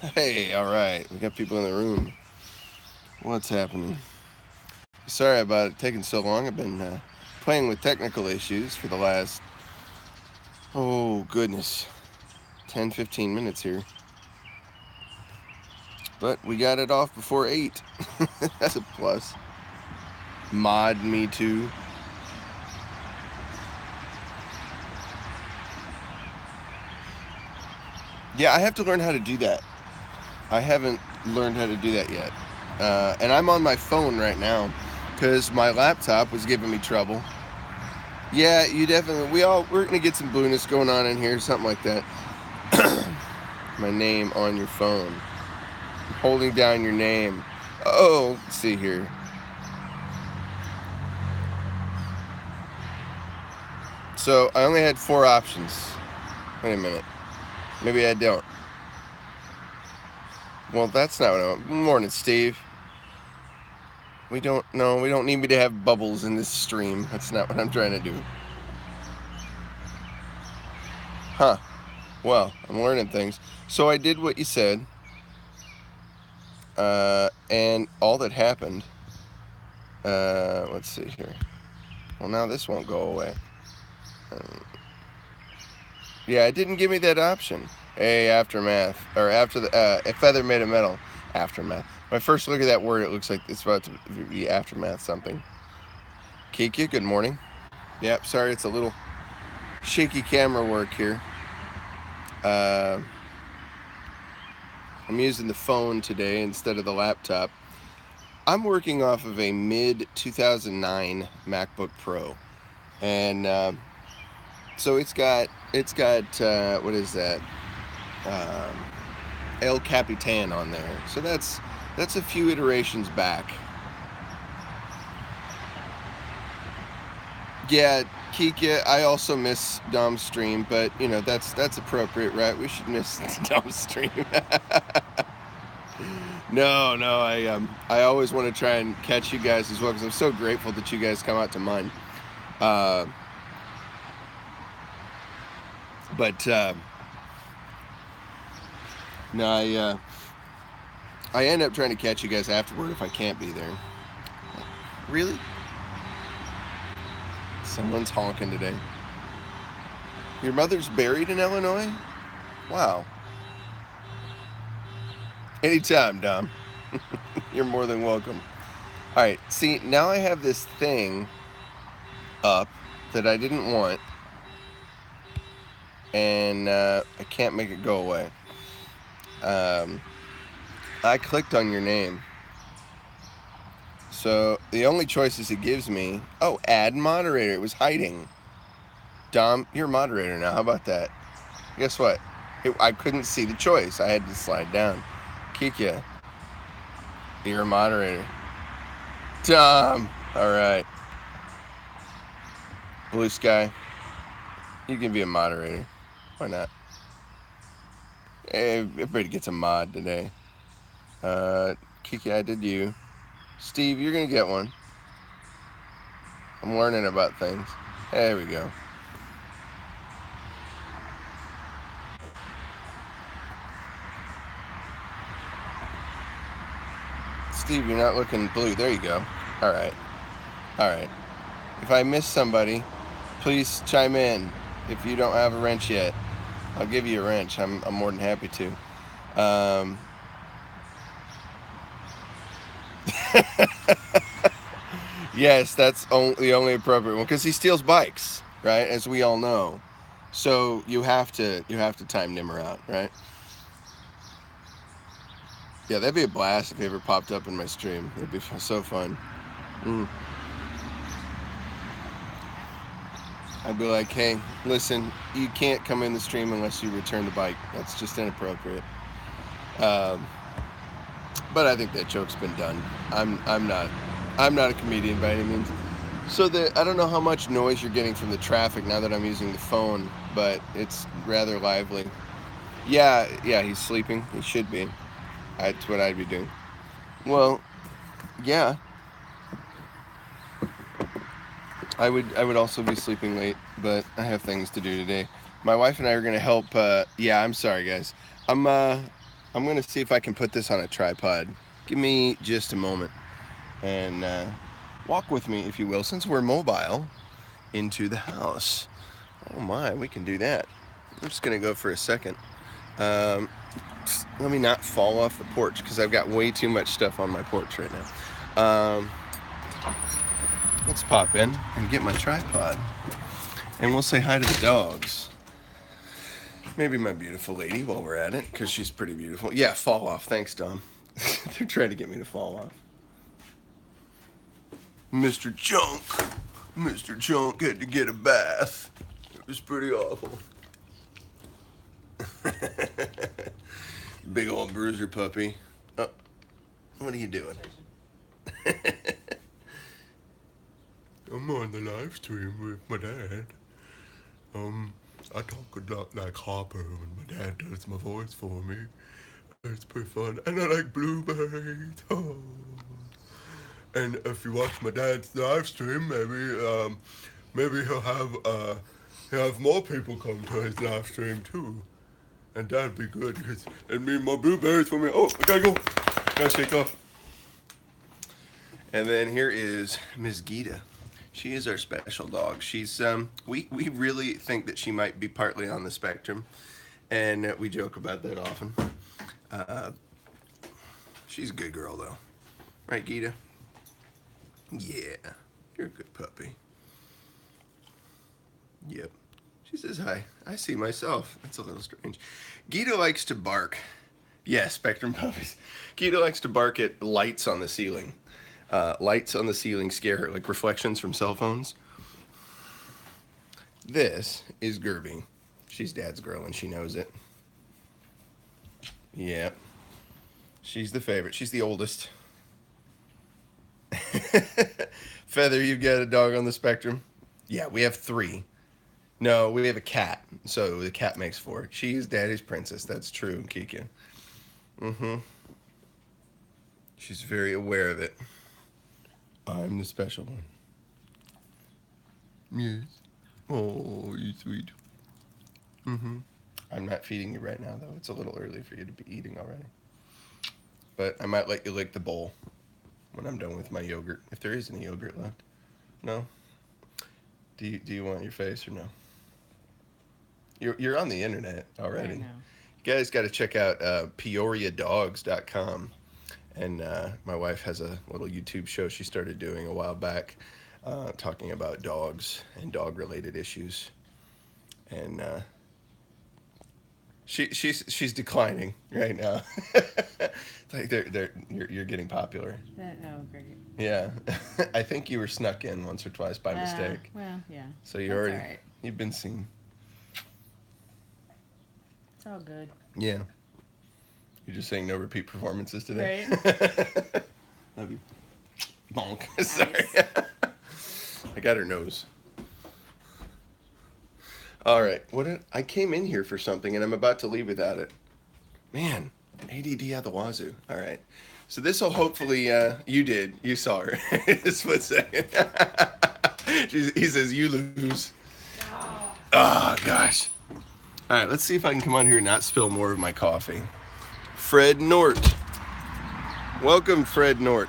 Hey, all right. We got people in the room. What's happening? Sorry about it taking so long. I've been playing with technical issues for the last, oh, goodness, 10, 15 minutes here. But we got it off before 8. That's a plus. Mod me too. Yeah, I have to learn how to do that. I haven't learned how to do that yet. And I'm on my phone right now because my laptop was giving me trouble. Yeah, you definitely. We're gonna get some blueness going on in here, something like that. My name on your phone. Holding down your name. Oh, let's see here. So I only had 4 options. Wait a minute. Maybe I don't. Well, that's not what I want. Morning, Steve. We don't. No, we don't need me to have bubbles in this stream. That's not what I'm trying to do. Huh. Well, I'm learning things. So I did what you said. And all that happened. Let's see here. Well, now this won't go away. Yeah, it didn't give me that option. A aftermath, or after the a feather made of metal. Aftermath. When I first look at that word, it looks like it's about to be aftermath something. Kiki, good morning. Yep, sorry, it's a little shaky camera work here. I'm using the phone today instead of the laptop. I'm working off of a mid 2009 MacBook Pro, and so it's got what is that? Um, El Capitan on there. So that's a few iterations back. Yeah, Kika, I also miss Dom's stream, but you know that's appropriate, right? We should miss Dom's stream. No, I always want to try and catch you guys as well because I'm so grateful that you guys come out to mine. Uh, but no, I end up trying to catch you guys afterward if I can't be there. Really? Someone's honking today. Your mother's buried in Illinois? Wow. Anytime, Dom. You're more than welcome. All right. See, now I have this thing up that I didn't want, and I can't make it go away. I clicked on your name. So the only choices it gives me... Oh, add moderator. It was hiding. Dom, you're a moderator now. How about that? Guess what? I couldn't see the choice. I had to slide down. Kikia, you're a moderator. Dom, all right. Blue Sky, you can be a moderator. Why not? Hey, everybody gets a mod today. Kiki, I did you. Steve, you're going to get one. I'm learning about things. There we go. Steve, you're not looking blue. There you go. All right. All right. If I miss somebody, please chime in. If you don't have a wrench yet, I'll give you a wrench. I'm more than happy to. Yes, that's the only appropriate one because he steals bikes, right? As we all know. So you have to time Nimmer out, right? Yeah, that'd be a blast if he ever popped up in my stream. It'd be so fun. Mm. I'd be like, hey, listen, you can't come in the stream unless you return the bike. That's just inappropriate. But I think that joke's been done. I'm not a comedian by any means. So I don't know how much noise you're getting from the traffic now that I'm using the phone, but it's rather lively. Yeah, he's sleeping. He should be. That's what I'd be doing. Well, yeah. I would also be sleeping late, but I have things to do today. My wife and I are gonna help. Yeah, I'm sorry, guys. I'm going to see if I can put this on a tripod. Give me just a moment. And walk with me, if you will, since we're mobile, into the house. Oh my, we can do that. I'm just going to go for a second. Let me not fall off the porch because I've got way too much stuff on my porch right now. Let's pop in and get my tripod. And we'll say hi to the dogs. Maybe my beautiful lady while we're at it, because she's pretty beautiful. Yeah, fall off. Thanks, Dom. They're trying to get me to fall off. Mr. Junk. Mr. Junk had to get a bath. It was pretty awful. Big old bruiser puppy. Oh, what are you doing? I'm on the live stream with my dad. I talk a lot like Hopper when my dad does my voice for me. It's pretty fun. And I like blueberries. Oh. And if you watch my dad's live stream, maybe he'll have more people come to his live stream too. And that'd be good because it'd mean more blueberries for me. Oh, I gotta go. Gotta shake off. And then here is Miss Gita. She is our special dog. She's we really think that she might be partly on the spectrum, and we joke about that often. She's a good girl though, right, Gita? Yeah, you're a good puppy. Yep. She says hi. I see myself. That's a little strange. Gita likes to bark. Yeah, spectrum puppies. Gita likes to bark at lights on the ceiling. Lights on the ceiling scare her, like reflections from cell phones. This is Gerby. She's Dad's girl and she knows it. Yeah. She's the favorite. She's the oldest. Feather, you've got a dog on the spectrum? Yeah, we have 3. No, we have a cat. So the cat makes 4. She's Daddy's princess. That's true, Kika. Mm-hmm. She's very aware of it. I'm the special one. Yes. Oh, you sweet. Mm-hmm. I'm not feeding you right now, though. It's a little early for you to be eating already. But I might let you lick the bowl when I'm done with my yogurt, if there is any yogurt left. No? Do you want your face or no? You're on the internet already. You guys got to check out peoriadogs.com. And my wife has a little YouTube show she started doing a while back, talking about dogs and dog-related issues. And she's declining right now. Like you're getting popular. Oh, great. Yeah, I think you were snuck in once or twice by mistake. Well, yeah. So you've been seen. It's all good. Yeah. You're just saying no repeat performances today? Right. Love you. Bonk. Sorry. I got her nose. All right. I came in here for something, and I'm about to leave without it. Man, ADD out the wazoo. All right. So this will hopefully, you did. You saw her. Just one second. He says, you lose. Oh, gosh. All right. Let's see if I can come on here and not spill more of my coffee. Fred Nort. Welcome, Fred Nort.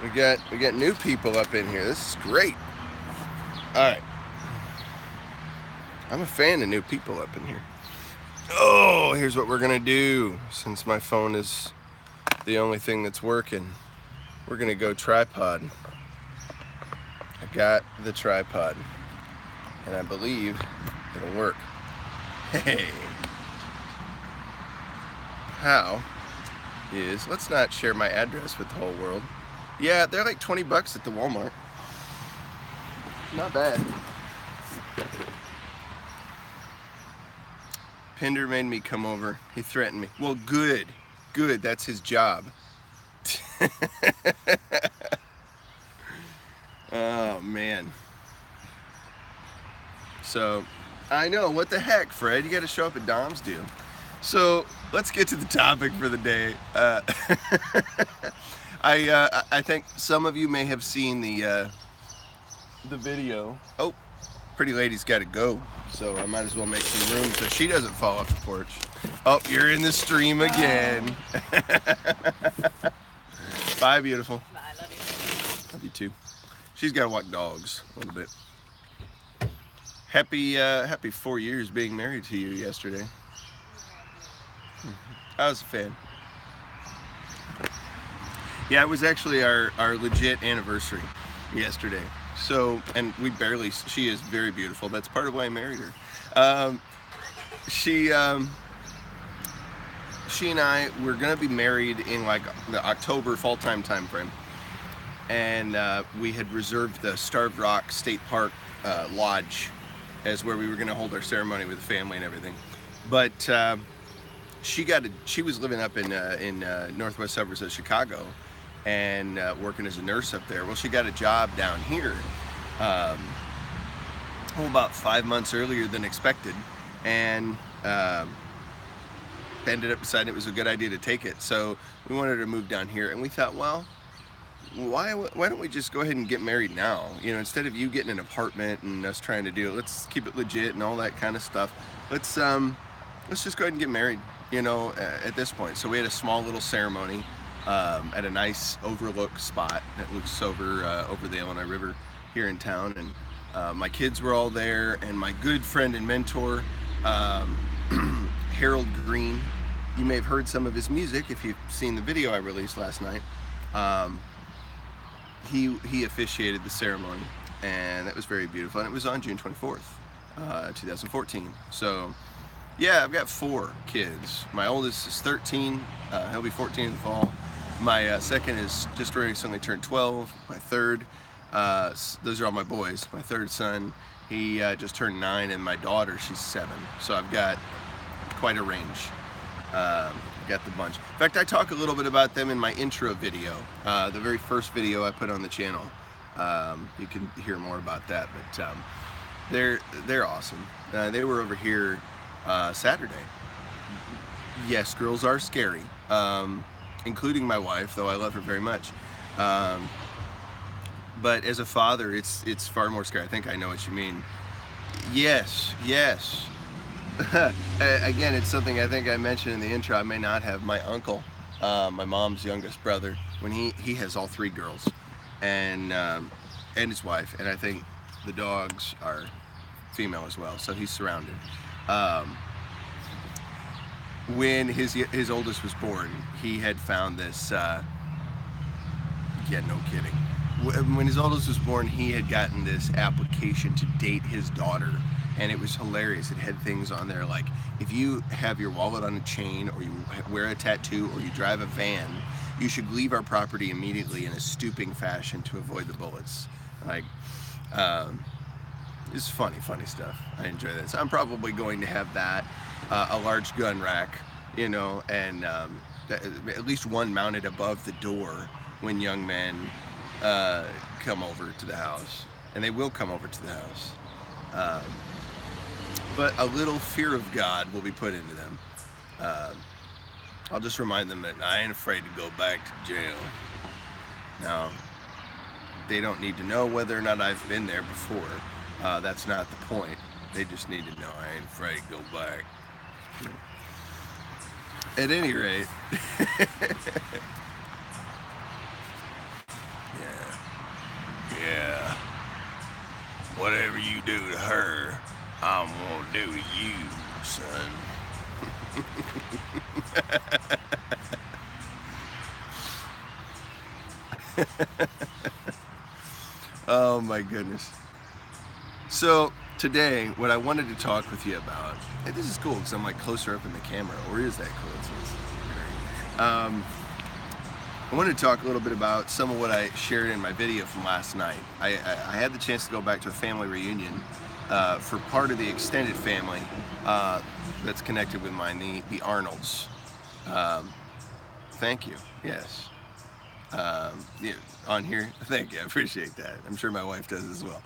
We got new people up in here. This is great. All right. I'm a fan of new people up in here. Oh, here's what we're gonna do. Since my phone is the only thing that's working, we're gonna go tripod. I got the tripod, and I believe it'll work. Hey. How is, let's not share my address with the whole world. Yeah, they're like $20 at the Walmart. Not bad. Pinder made me come over. He threatened me. Well, good. Good. That's his job. Oh, man. So, I know. What the heck, Fred? You got to show up at Dom's deal. So let's get to the topic for the day. I think some of you may have seen the video. Oh, pretty lady's got to go, so I might as well make some room so she doesn't fall off the porch. Oh, you're in the stream again. Bye, beautiful. Bye, love you. Love you too. She's got to walk dogs a little bit. Happy 4 years being married to you yesterday. I was a fan. Yeah, it was actually our legit anniversary yesterday. So, and we barely, she is very beautiful. That's part of why I married her. She and I were going to be married in like the October fall-time time frame. And we had reserved the Starved Rock State Park Lodge as where we were going to hold our ceremony with the family and everything. But she was living up in northwest suburbs of Chicago and working as a nurse up there. Well, she got a job down here about 5 months earlier than expected, and ended up deciding it was a good idea to take it. So we wanted to move down here, and we thought, well, why don't we just go ahead and get married now? You know, instead of you getting an apartment and us trying to do it, let's keep it legit and all that kind of stuff. Let's just go ahead and get married, you know, at this point. So we had a small little ceremony at a nice overlook spot that looks over the Illinois River here in town, and my kids were all there, and my good friend and mentor, Harold Green. You may have heard some of his music if you've seen the video I released last night. He officiated the ceremony, and that was very beautiful, and it was on June 24th, 2014. So yeah, I've got 4 kids. My oldest is 13, he'll be 14 in the fall. My second is just recently turned 12. My third, those are all my boys. My third son, he just turned 9, and my daughter, she's 7. So I've got quite a range. Got the bunch. In fact, I talk a little bit about them in my intro video, the very first video I put on the channel. You can hear more about that, but they're awesome. They were over here Saturday. Yes, girls are scary, including my wife, though I love her very much. But as a father, it's far more scary. I think I know what you mean. Yes. Again, it's something I think I mentioned in the intro. I may not have my uncle, my mom's youngest brother, when he has all 3 girls, and his wife, and I think the dogs are female as well, so he's surrounded. When his oldest was born, he had found this, yeah, no kidding. When his oldest was born, he had gotten this application to date his daughter, and it was hilarious. It had things on there like, if you have your wallet on a chain, or you wear a tattoo, or you drive a van, you should leave our property immediately in a stooping fashion to avoid the bullets. Like, it's funny stuff. I enjoy that. So I'm probably going to have that, a large gun rack, you know, and at least one mounted above the door when young men come over to the house, and they will come over to the house. But a little fear of God will be put into them. I'll just remind them that I ain't afraid to go back to jail. Now, they don't need to know whether or not I've been there before. That's not the point. They just need to know I ain't afraid to go back. At any rate, yeah. Whatever you do to her, I'm gonna do to you, son. Oh my goodness. So today, what I wanted to talk with you about, and this is cool because I'm like closer up in the camera, or is that cool? I wanted to talk a little bit about some of what I shared in my video from last night. I had the chance to go back to a family reunion for part of the extended family that's connected with mine, the Arnolds. Thank you. Yes. Yeah, on here. Thank you. I appreciate that. I'm sure my wife does as well.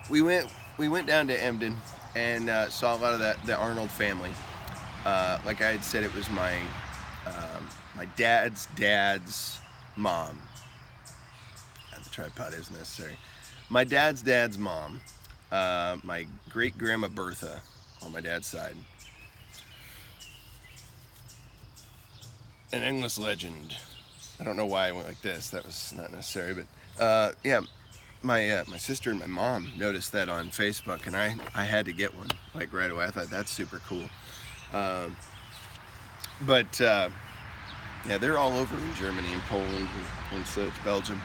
We went down to Emden and saw a lot of the Arnold family. Like I had said, it was my dad's mom. tripod is necessary. My dad's mom, my great grandma Bertha, on my dad's side, an endless legend. I don't know why I went like this. That was not necessary, but yeah, my sister and my mom noticed that on Facebook, and I had to get one like right away. I thought that's super cool. Um, but yeah, they're all over in Germany and Poland and such, Belgium.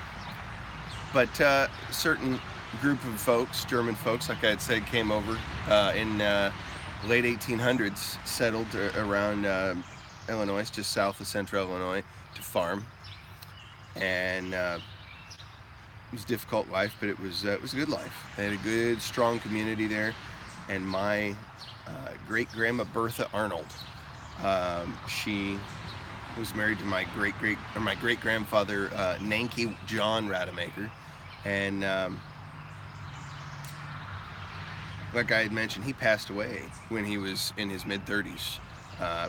But certain group of folks, German folks, like I had said, came over in late 1800s, settled around Illinois, just south of central Illinois, to farm. And it was a difficult life, but it was a good life. They had a good, strong community there. And my great grandma Bertha Arnold, she was married to my great grandfather Nanky John Rademacher, and like I had mentioned, he passed away when he was in his mid 30s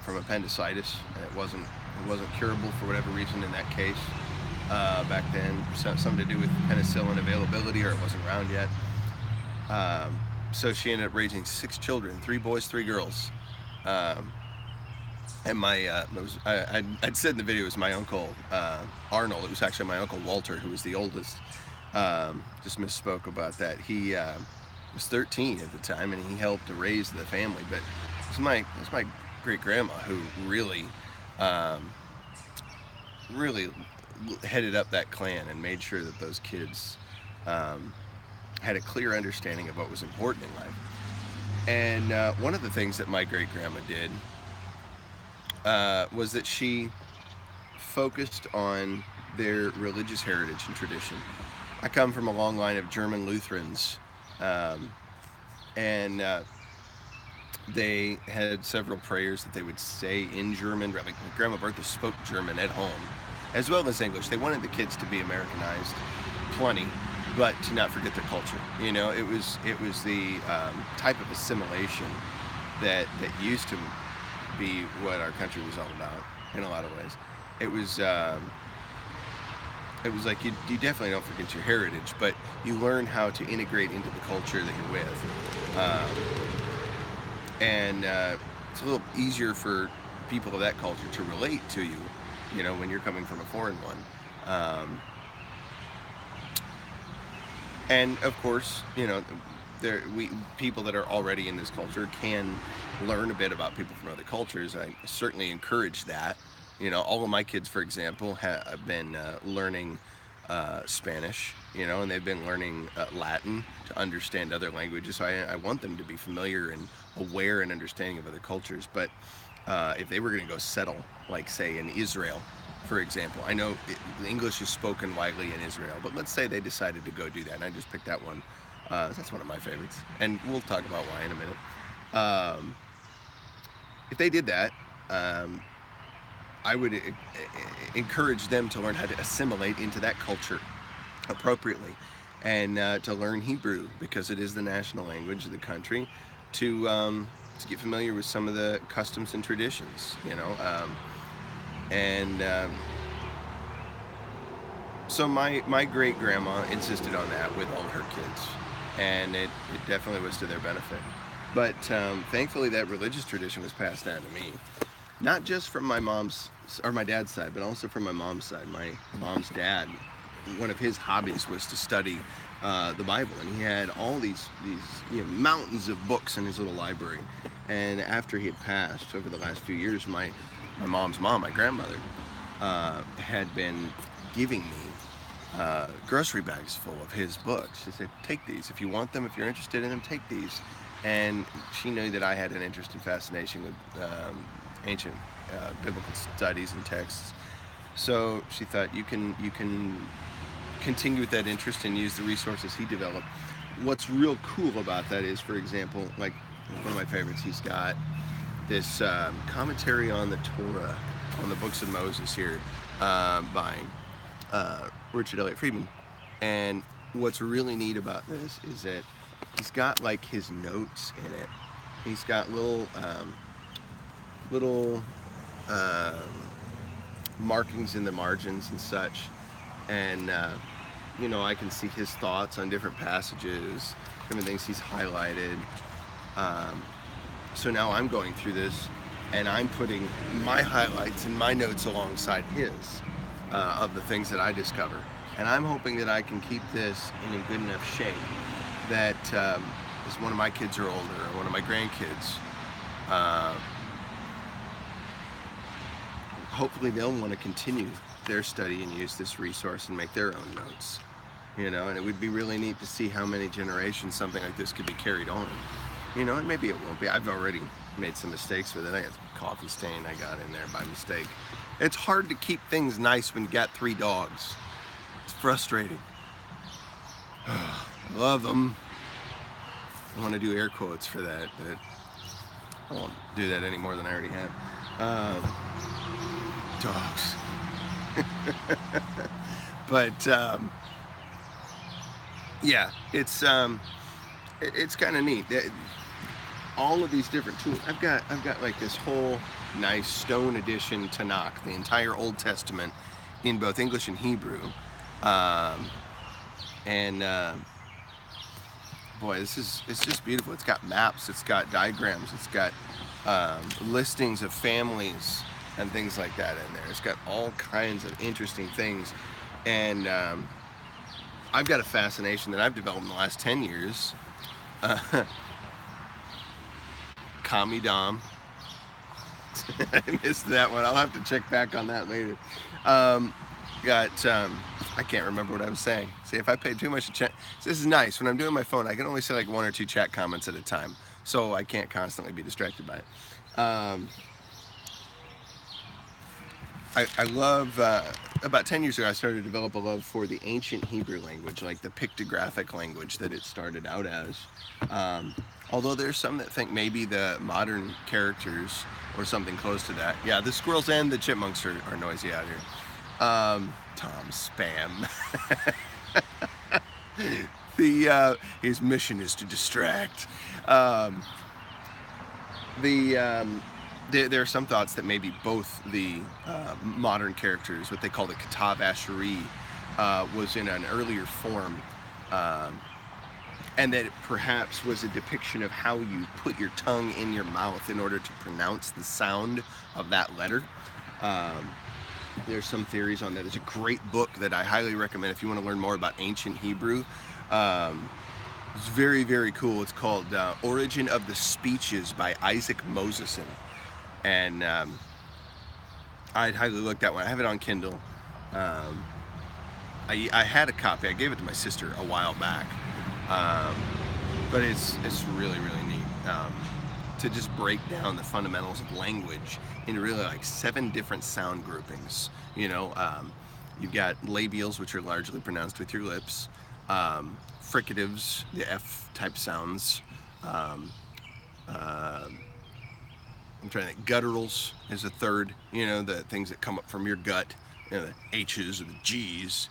from appendicitis. It wasn't curable for whatever reason in that case back then. Something to do with penicillin availability, or it wasn't around yet. So she ended up raising 6 children, 3 boys, 3 girls. And I'd said in the video, it was my uncle Arnold. It was actually my uncle Walter, who was the oldest. Just misspoke about that. He was 13 at the time, and he helped to raise the family. But it's my great grandma who really really headed up that clan and made sure that those kids had a clear understanding of what was important in life. And one of the things that my great grandma did was that she focused on their religious heritage and tradition. I come from a long line of German Lutherans, and they had several prayers that they would say in German. Like Grandma Bertha spoke German at home, as well as English. They wanted the kids to be Americanized, plenty, but to not forget their culture. You know, it was the type of assimilation that used to be what our country was all about in a lot of ways. It was like you definitely don't forget your heritage, but you learn how to integrate into the culture that you're with, and it's a little easier for people of that culture to relate to you, you know, when you're coming from a foreign one. And of course, you know, people that are already in this culture can learn a bit about people from other cultures. I certainly encourage that. You know, all of my kids, for example, have been learning Spanish, you know, and they've been learning Latin to understand other languages. So I want them to be familiar and aware and understanding of other cultures. But if they were going to go settle, like say in Israel, for example, I know English is spoken widely in Israel, but let's say they decided to go do that, and I just picked that one. That's one of my favorites, and we'll talk about why in a minute. If they did that, I would encourage them to learn how to assimilate into that culture appropriately, and to learn Hebrew, because it is the national language of the country, to get familiar with some of the customs and traditions, you know. So my great grandma insisted on that with all her kids, and it definitely was to their benefit. But thankfully, that religious tradition was passed down to me, not just from my mom's or my dad's side, but also from my mom's side. My mom's dad, one of his hobbies was to study the Bible, and he had all these mountains of books in his little library. And after he had passed, over the last few years, my mom's mom, my grandmother, had been giving me grocery bags full of his books. She said, take these. If you want them, if you're interested in them, take these. And she knew that I had an interest and fascination with ancient biblical studies and texts. So she thought, you can continue with that interest and use the resources he developed. What's real cool about that is, for example, like one of my favorites, he's got this commentary on the Torah, on the books of Moses here, by Richard Elliott Friedman. And what's really neat about this is that he's got like his notes in it. He's got little markings in the margins and such. And you know, I can see his thoughts on different passages, different things he's highlighted. Um, so now I'm going through this, and I'm putting my highlights and my notes alongside his of the things that I discover. And I'm hoping that I can keep this in a good enough shape that as one of my kids are older, or one of my grandkids, uh, hopefully they'll want to continue their study and use this resource and make their own notes. You know, and it would be really neat to see how many generations something like this could be carried on. You know, and maybe it won't be. I've already made some mistakes with it. I got some coffee stain I got in there by mistake. It's hard to keep things nice when you got 3 dogs. It's frustrating. Love them. I want to do air quotes for that, but I won't do that any more than I already have. Dogs. But yeah, it's kind of neat. All of these different tools. I've got like this whole nice stone edition Tanakh, the entire Old Testament, in both English and Hebrew, and boy, it's just beautiful. It's got maps, it's got diagrams, it's got listings of families and things like that in there. It's got all kinds of interesting things, and I've got a fascination that I've developed in the last 10 years. Kami Dom. I missed that one. I'll have to check back on that later. I can't remember what I was saying. See, if I pay too much attention, this is nice. When I'm doing my phone, I can only say like 1 or 2 chat comments at a time, so I can't constantly be distracted by it. I love, about 10 years ago, I started to develop a love for the ancient Hebrew language, like the pictographic language that it started out as. Although there's some that think maybe the modern characters or something close to that. Yeah, the squirrels and the chipmunks are noisy out here. Tom Spam. His mission is to distract. There are some thoughts that maybe both the modern characters, what they call the Katav Asheri, was in an earlier form, and that it perhaps was a depiction of how you put your tongue in your mouth in order to pronounce the sound of that letter. There's some theories on that. It's a great book that I highly recommend if you want to learn more about ancient Hebrew. It's very, very cool. It's called Origin of the Speeches by Isaac Moseson. And I'd highly look that one. I have it on Kindle. I had a copy. I gave it to my sister a while back. But it's really, really neat to just break down the fundamentals of language into really like 7 different sound groupings. You know, you've got labials, which are largely pronounced with your lips. Fricatives, the F-type sounds. I'm trying to think. Gutturals is a third. You know, the things that come up from your gut. You know, the H's or the G's.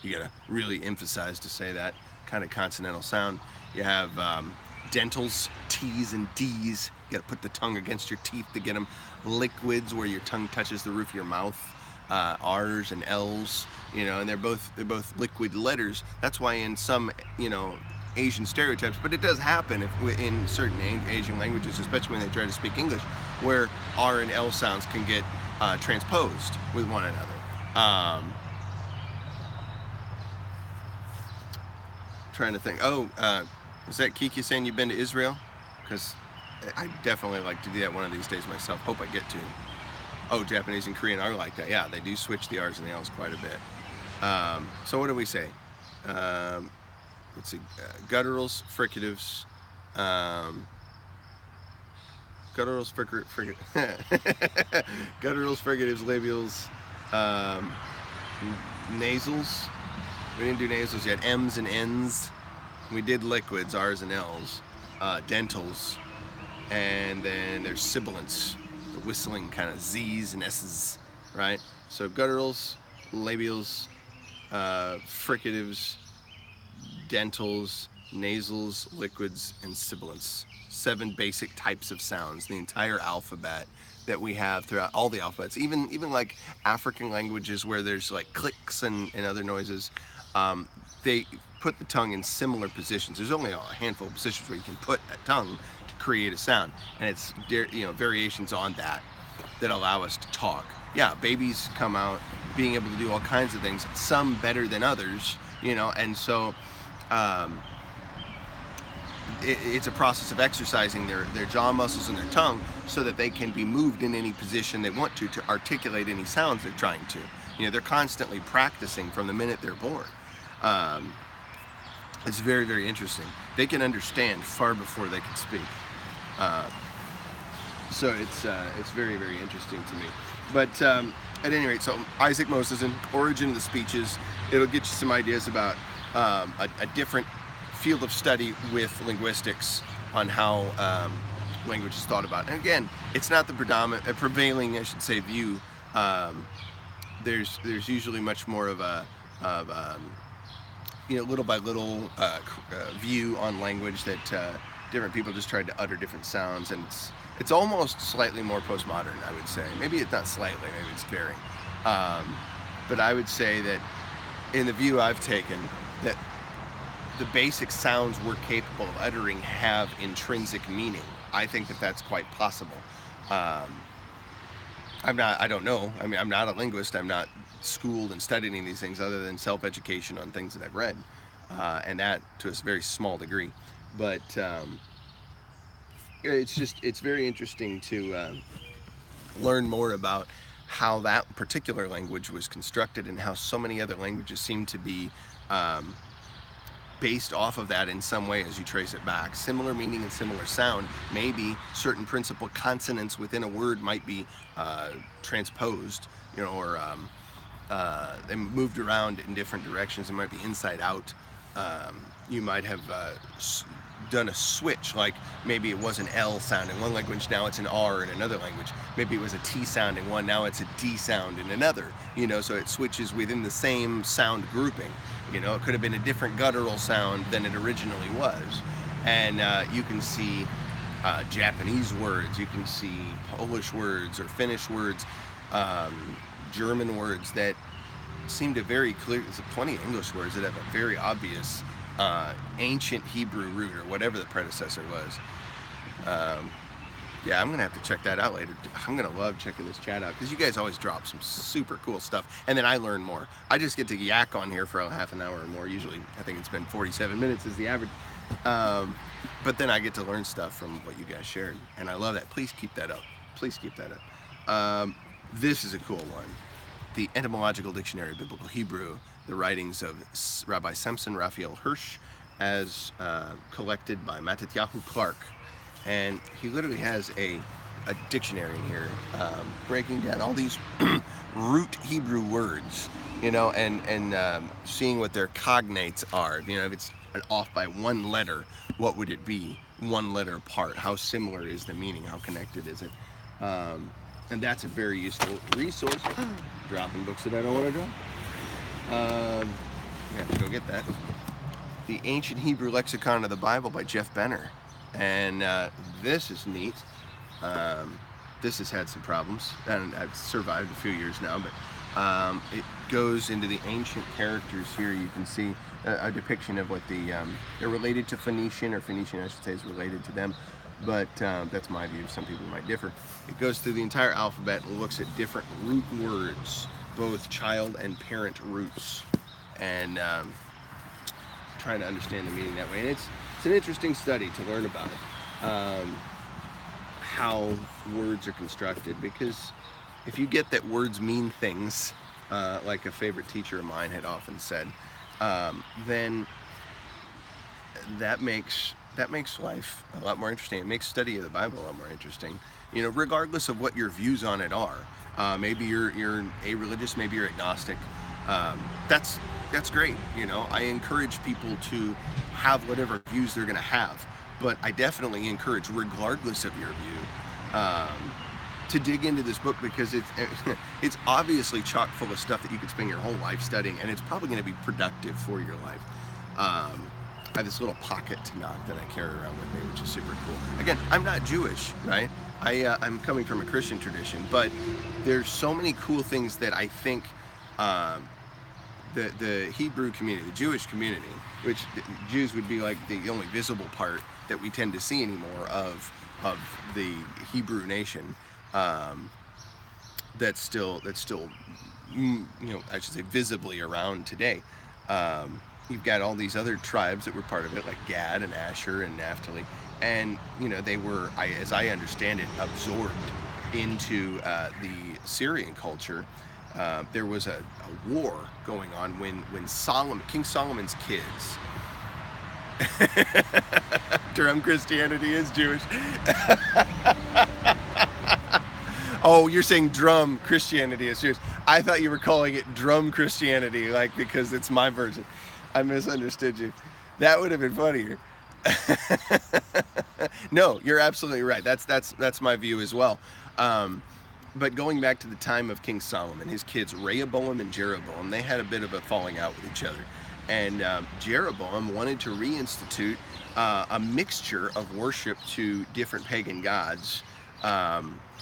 You gotta really emphasize to say that kind of consonantal sound. You have dentals, T's and D's. You gotta put the tongue against your teeth to get them. Liquids, where your tongue touches the roof of your mouth. R's and L's. You know, and they're both liquid letters. That's why in some, you know, Asian stereotypes, but it does happen in certain Asian languages, especially when they try to speak English, where R and L sounds can get transposed with one another. Trying to think. Oh, is that Kiki saying you've been to Israel? Because I definitely like to do that one of these days myself. Hope I get to. Oh, Japanese and Korean are like that. Yeah, they do switch the R's and the L's quite a bit. So what do we say? Let's see. Gutturals, fricatives. Gutturals, gutturals, fricatives, labials, nasals. We didn't do nasals yet. M's and N's. We did liquids, R's and L's. Dentals. And then there's sibilants, the whistling kind of Z's and S's, right? So gutturals, labials, fricatives, dentals, nasals, liquids, and sibilants. 7 basic types of sounds, the entire alphabet that we have throughout all the alphabets, even like African languages where there's like clicks and other noises. they put the tongue in similar positions. There's only a handful of positions where you can put a tongue to create a sound, and it's variations on that that allow us to talk. Yeah, babies come out being able to do all kinds of things, some better than others, and so it's a process of exercising their jaw muscles and their tongue so that they can be moved in any position they want to articulate any sounds they're trying to. They're constantly practicing from the minute they're born. It's very, very interesting. They can understand far before they can speak. So it's very, very interesting to me. But at any rate, so Isaac Mosesen, Origin of the Speeches, it'll get you some ideas about a different field of study with linguistics on how language is thought about. And again, it's not the prevailing, I should say, view. There's usually much more of a little by little view on language that different people just tried to utter different sounds, and it's almost slightly more postmodern, I would say. Maybe it's not slightly, maybe it's very. But I would say that in the view I've taken, that the basic sounds we're capable of uttering have intrinsic meaning. I think that that's quite possible. I don't know. I mean, I'm not a linguist. I'm not schooled in studying these things other than self-education on things that I've read, and that to a very small degree. But it's very interesting to learn more about how that particular language was constructed and how so many other languages seem to be based off of that in some way as you trace it back. Similar meaning and similar sound. Maybe certain principal consonants within a word might be transposed, or they moved around in different directions. It might be inside out. You might have done a switch, like maybe it was an L sound in one language, now it's an R in another language. Maybe it was a T sound in one, now it's a D sound in another, so it switches within the same sound grouping. It could have been a different guttural sound than it originally was. And you can see Japanese words, you can see Polish words or Finnish words, German words that seem to very clear. There's plenty of English words that have a very obvious ancient Hebrew root or whatever the predecessor was. Yeah, I'm gonna have to check that out later. I'm gonna love checking this chat out because you guys always drop some super cool stuff, and then I learn more. I just get to yak on here for a half an hour or more. Usually, I think it's been 47 minutes is the average. But then I get to learn stuff from what you guys shared, and I love that. Please keep that up. Please keep that up. This is a cool one. The Etymological Dictionary of Biblical Hebrew, the writings of Rabbi Samson Raphael Hirsch, as collected by Mattatyahu Clark. And he literally has a dictionary in here breaking down all these root Hebrew words, and seeing what their cognates are. If it's off by one letter, what would it be? One letter apart. How similar is the meaning? How connected is it? And that's a very useful resource. Dropping books that I don't want to drop. You have to go get that. The Ancient Hebrew Lexicon of the Bible by Jeff Benner. And this is neat. This has had some problems, and I've survived a few years now, but it goes into the ancient characters here. You can see a depiction of what they're related to Phoenician, or Phoenician I should say is related to them, but that's my view. Some people might differ. It goes through the entire alphabet and looks at different root words, both child and parent roots, and trying to understand the meaning that way. And it's an interesting study to learn about how words are constructed, because if you get that words mean things, like a favorite teacher of mine had often said, then that makes life a lot more interesting. It makes study of the Bible a lot more interesting, regardless of what your views on it are. Maybe you're a-religious, maybe you're agnostic. That's great. I encourage people to have whatever views they're going to have, but I definitely encourage, regardless of your view, to dig into this book, because it's obviously chock full of stuff that you could spend your whole life studying, and it's probably going to be productive for your life. I have this little pocket knot that I carry around with me, which is super cool. Again, I'm not Jewish, right? I'm coming from a Christian tradition, but there's so many cool things that I think the Hebrew community, the Jewish community, which Jews would be like the only visible part that we tend to see anymore of the Hebrew nation. Um, that's still I should say visibly around today. You've got all these other tribes that were part of it, like Gad and Asher and Naphtali, and they were, as I understand it, absorbed into the Syrian culture. There was a war going on when King Solomon's kids. Drum Christianity is Jewish. Oh, you're saying drum Christianity is Jewish. I thought you were calling it drum Christianity, like because it's my version. I misunderstood you. That would have been funnier. No, you're absolutely right. That's my view as well. But going back to the time of King Solomon, his kids Rehoboam and Jeroboam, they had a bit of a falling out with each other. And Jeroboam wanted to reinstitute a mixture of worship to different pagan gods,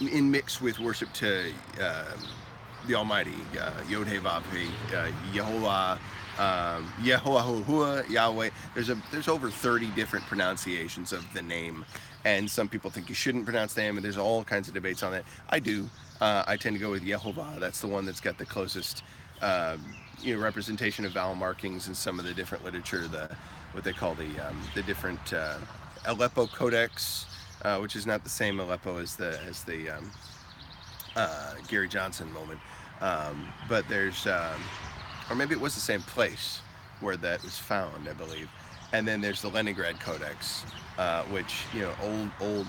in mix with worship to the Almighty, Yod-Heh-Vav-Heh, Yehovah, Yehoahua, Yahweh. There's over 30 different pronunciations of the name, and some people think you shouldn't pronounce the name, and there's all kinds of debates on that. I do. I tend to go with Yehovah. That's the one that's got the closest representation of vowel markings in some of the different literature, what they call the different Aleppo Codex, which is not the same Aleppo as the Gary Johnson moment, but there's or maybe it was the same place where that was found, I believe. And then there's the Leningrad Codex, which old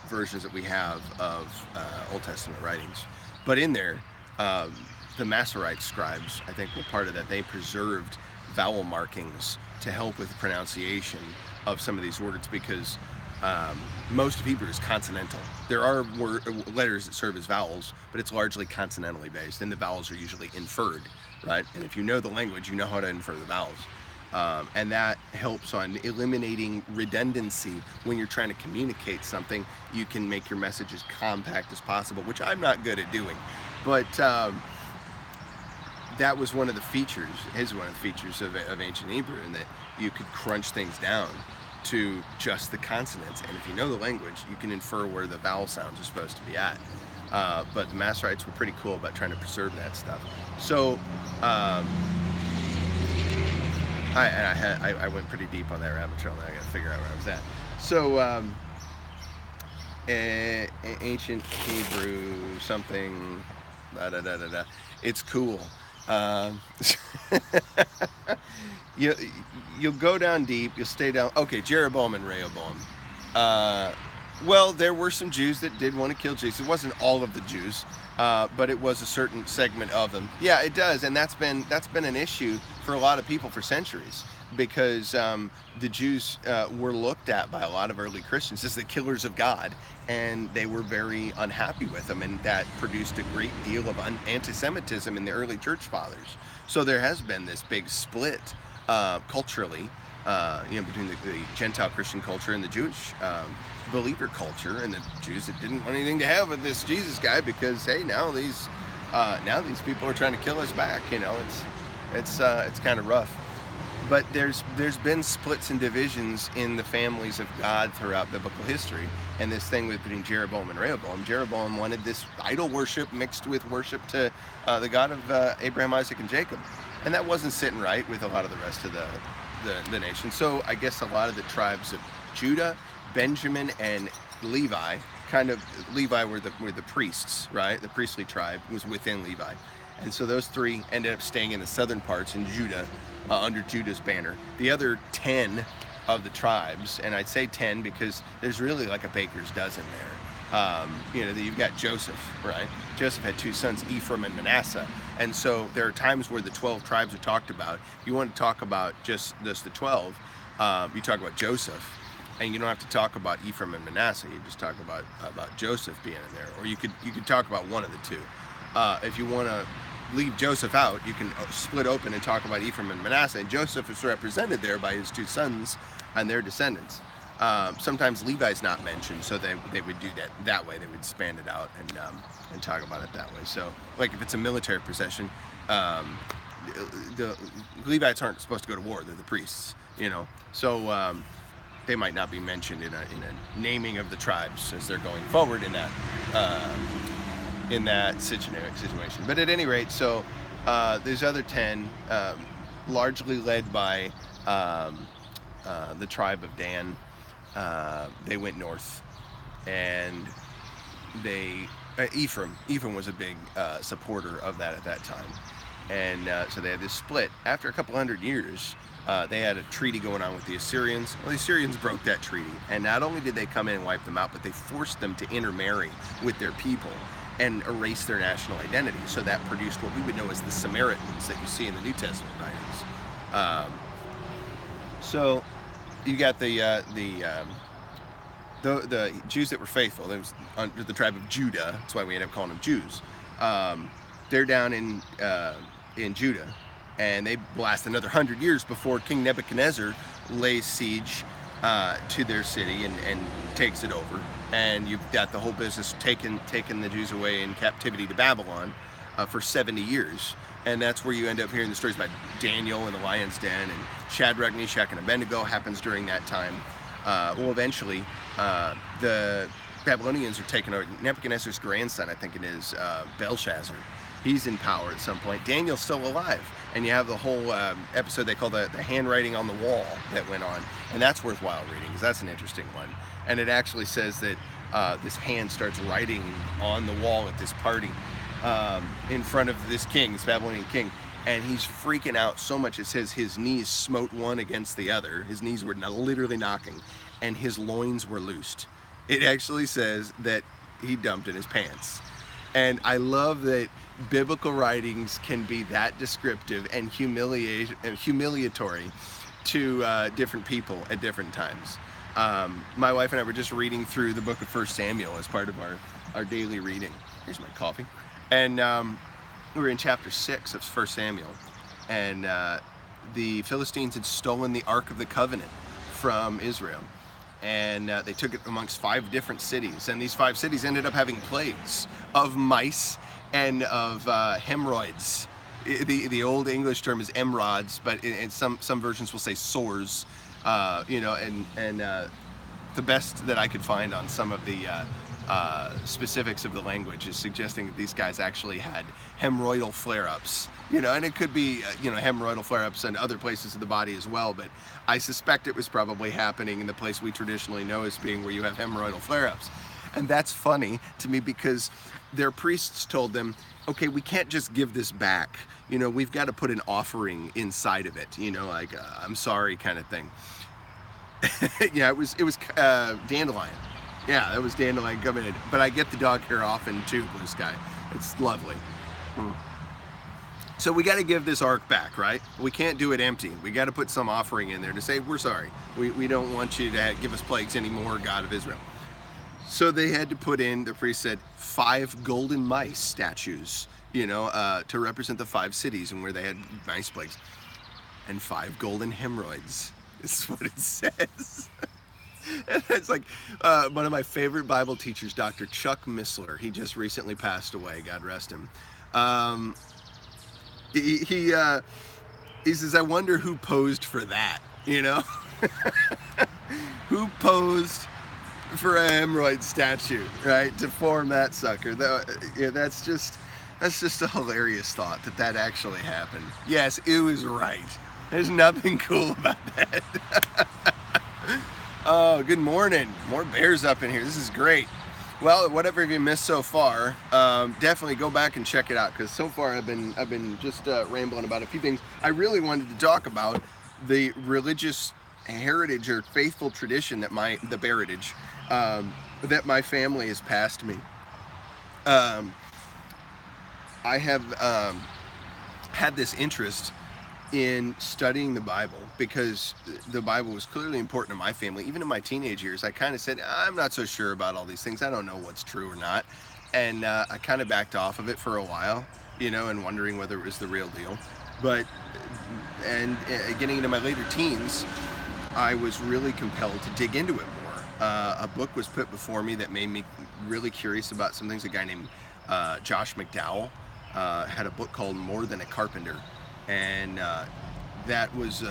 versions that we have of Old Testament writings. But in there, the Masorite scribes, I think, were part of that. They preserved vowel markings to help with the pronunciation of some of these words, because most of Hebrew is consonantal. There are letters that serve as vowels, but it's largely consonantally based, and the vowels are usually inferred, right? And if you know the language, you know how to infer the vowels. And that helps on eliminating redundancy. When you're trying to communicate something, you can make your message as compact as possible, which I'm not good at doing. But that was one of the features, of ancient Hebrew, in that you could crunch things down to just the consonants. And if you know the language, you can infer where the vowel sounds are supposed to be at. But the Masorites were pretty cool about trying to preserve that stuff. So I went pretty deep on that rabbit trail. Now I got to figure out where I was at. So ancient Hebrew something, it's cool. You'll go down deep, you'll stay down. Okay, Jeroboam and Rehoboam. Well, there were some Jews that did want to kill Jesus. It wasn't all of the Jews, but it was a certain segment of them. Yeah, it does, and that's been an issue for a lot of people for centuries, because the Jews were looked at by a lot of early Christians as the killers of God, and they were very unhappy with them, and that produced a great deal of anti-Semitism in the early church fathers. So there has been this big split culturally, between the Gentile Christian culture and the Jewish believer culture, and the Jews that didn't want anything to have with this Jesus guy, because hey, now these people are trying to kill us back. It's kind of rough. But there's been splits and divisions in the families of God throughout biblical history, and this thing between Jeroboam and Rehoboam. Jeroboam wanted this idol worship mixed with worship to the God of Abraham, Isaac, and Jacob, and that wasn't sitting right with a lot of the rest of the nation. So I guess a lot of the tribes of Judah, Benjamin, and Levi, Levi were the priests, right? The priestly tribe was within Levi. And so those three ended up staying in the southern parts in Judah, under Judah's banner. The other 10 of the tribes, and I'd say 10 because there's really like a baker's dozen there. You've got Joseph, right? Joseph had two sons, Ephraim and Manasseh. And so there are times where the 12 tribes are talked about. If you want to talk about just the 12, you talk about Joseph. And you don't have to talk about Ephraim and Manasseh. You just talk about Joseph being in there. Or you could talk about one of the two. If you want to leave Joseph out, you can split open and talk about Ephraim and Manasseh. And Joseph is represented there by his two sons and their descendants. Sometimes Levi's not mentioned, so they would do that way. They would span it out and talk about it that way. So, like if it's a military procession, the Levites aren't supposed to go to war; they're the priests, you know. So they might not be mentioned in a naming of the tribes as they're going forward in that situation. But at any rate, so there's other 10, largely led by the tribe of Dan. They went north, and Ephraim was a big supporter of that at that time, and so they had this split. After a couple hundred years, they had a treaty going on with the Assyrians. Well, the Assyrians broke that treaty, and not only did they come in and wipe them out, but they forced them to intermarry with their people and erase their national identity. So that produced what we would know as the Samaritans that you see in the New Testament writings. So you got the Jews that were faithful. It was under the tribe of Judah. That's why we end up calling them Jews. They're down in Judah, and they last another 100 years before King Nebuchadnezzar lays siege to their city and takes it over. And you've got the whole business taking the Jews away in captivity to Babylon for 70 years. And that's where you end up hearing the stories about Daniel and the lion's den, and Shadrach, Meshach, and Abednego happens during that time. Well, eventually, the Babylonians are taken over. Nebuchadnezzar's grandson, I think it is, Belshazzar, he's in power at some point. Daniel's still alive. And you have the whole episode they call the handwriting on the wall that went on. And that's worthwhile reading, because that's an interesting one. And it actually says that this hand starts writing on the wall at this party in front of this king, this Babylonian king. And he's freaking out so much, it says his knees smote one against the other. His knees were literally knocking, and his loins were loosed. It actually says that he dumped in his pants. And I love that biblical writings can be that descriptive and humiliatory to different people at different times. My wife and I were just reading through the book of 1 Samuel as part of our daily reading. Here's my coffee. And we're in chapter 6 of 1 Samuel. And the Philistines had stolen the Ark of the Covenant from Israel. And they took it amongst 5 different cities. And these 5 cities ended up having plagues of mice and of hemorrhoids. The old English term is emrods, but in some versions will say sores. You know, and the best that I could find on some of the specifics of the language is suggesting that these guys actually had hemorrhoidal flare-ups. You know, and it could be, you know, hemorrhoidal flare-ups in other places of the body as well, but I suspect it was probably happening in the place we traditionally know as being where you have hemorrhoidal flare-ups. And that's funny to me because their priests told them, okay, we can't just give this back. You know, we've got to put an offering inside of it, you know, like I'm sorry kind of thing. Yeah, it was Dandelion. Yeah, that was Dandelion coming in. But I get the dog hair often too, Blue Sky. It's lovely. So we got to give this ark back, right? We can't do it empty. We got to put some offering in there to say, we're sorry. We don't want you to give us plagues anymore, God of Israel. So they had to put in, the priest said, 5 golden mice statues, you know, to represent the 5 cities and where they had mice plagues. And 5 golden hemorrhoids. This is what it says. And it's like one of my favorite Bible teachers, Dr. Chuck Missler. He just recently passed away, God rest him. He says, I wonder who posed for that, you know? Who posed for a hemorrhoid statue, right? To form that sucker. Yeah, that's just a hilarious thought that actually happened. Yes, it was right. There's nothing cool about that. Oh, good morning. More bears up in here. This is great. Well, whatever you missed so far, definitely go back and check it out, because so far I've been just rambling about a few things. I really wanted to talk about the religious heritage or faithful tradition that the Bearitage that my family has passed me. I have had this interest in studying the Bible because the Bible was clearly important to my family. Even in my teenage years, I kind of said, I'm not so sure about all these things. I don't know what's true or not. And I kind of backed off of it for a while, you know, and wondering whether it was the real deal. But, getting into my later teens, I was really compelled to dig into it more. A book was put before me that made me really curious about some things. A guy named Josh McDowell had a book called More Than a Carpenter. and that was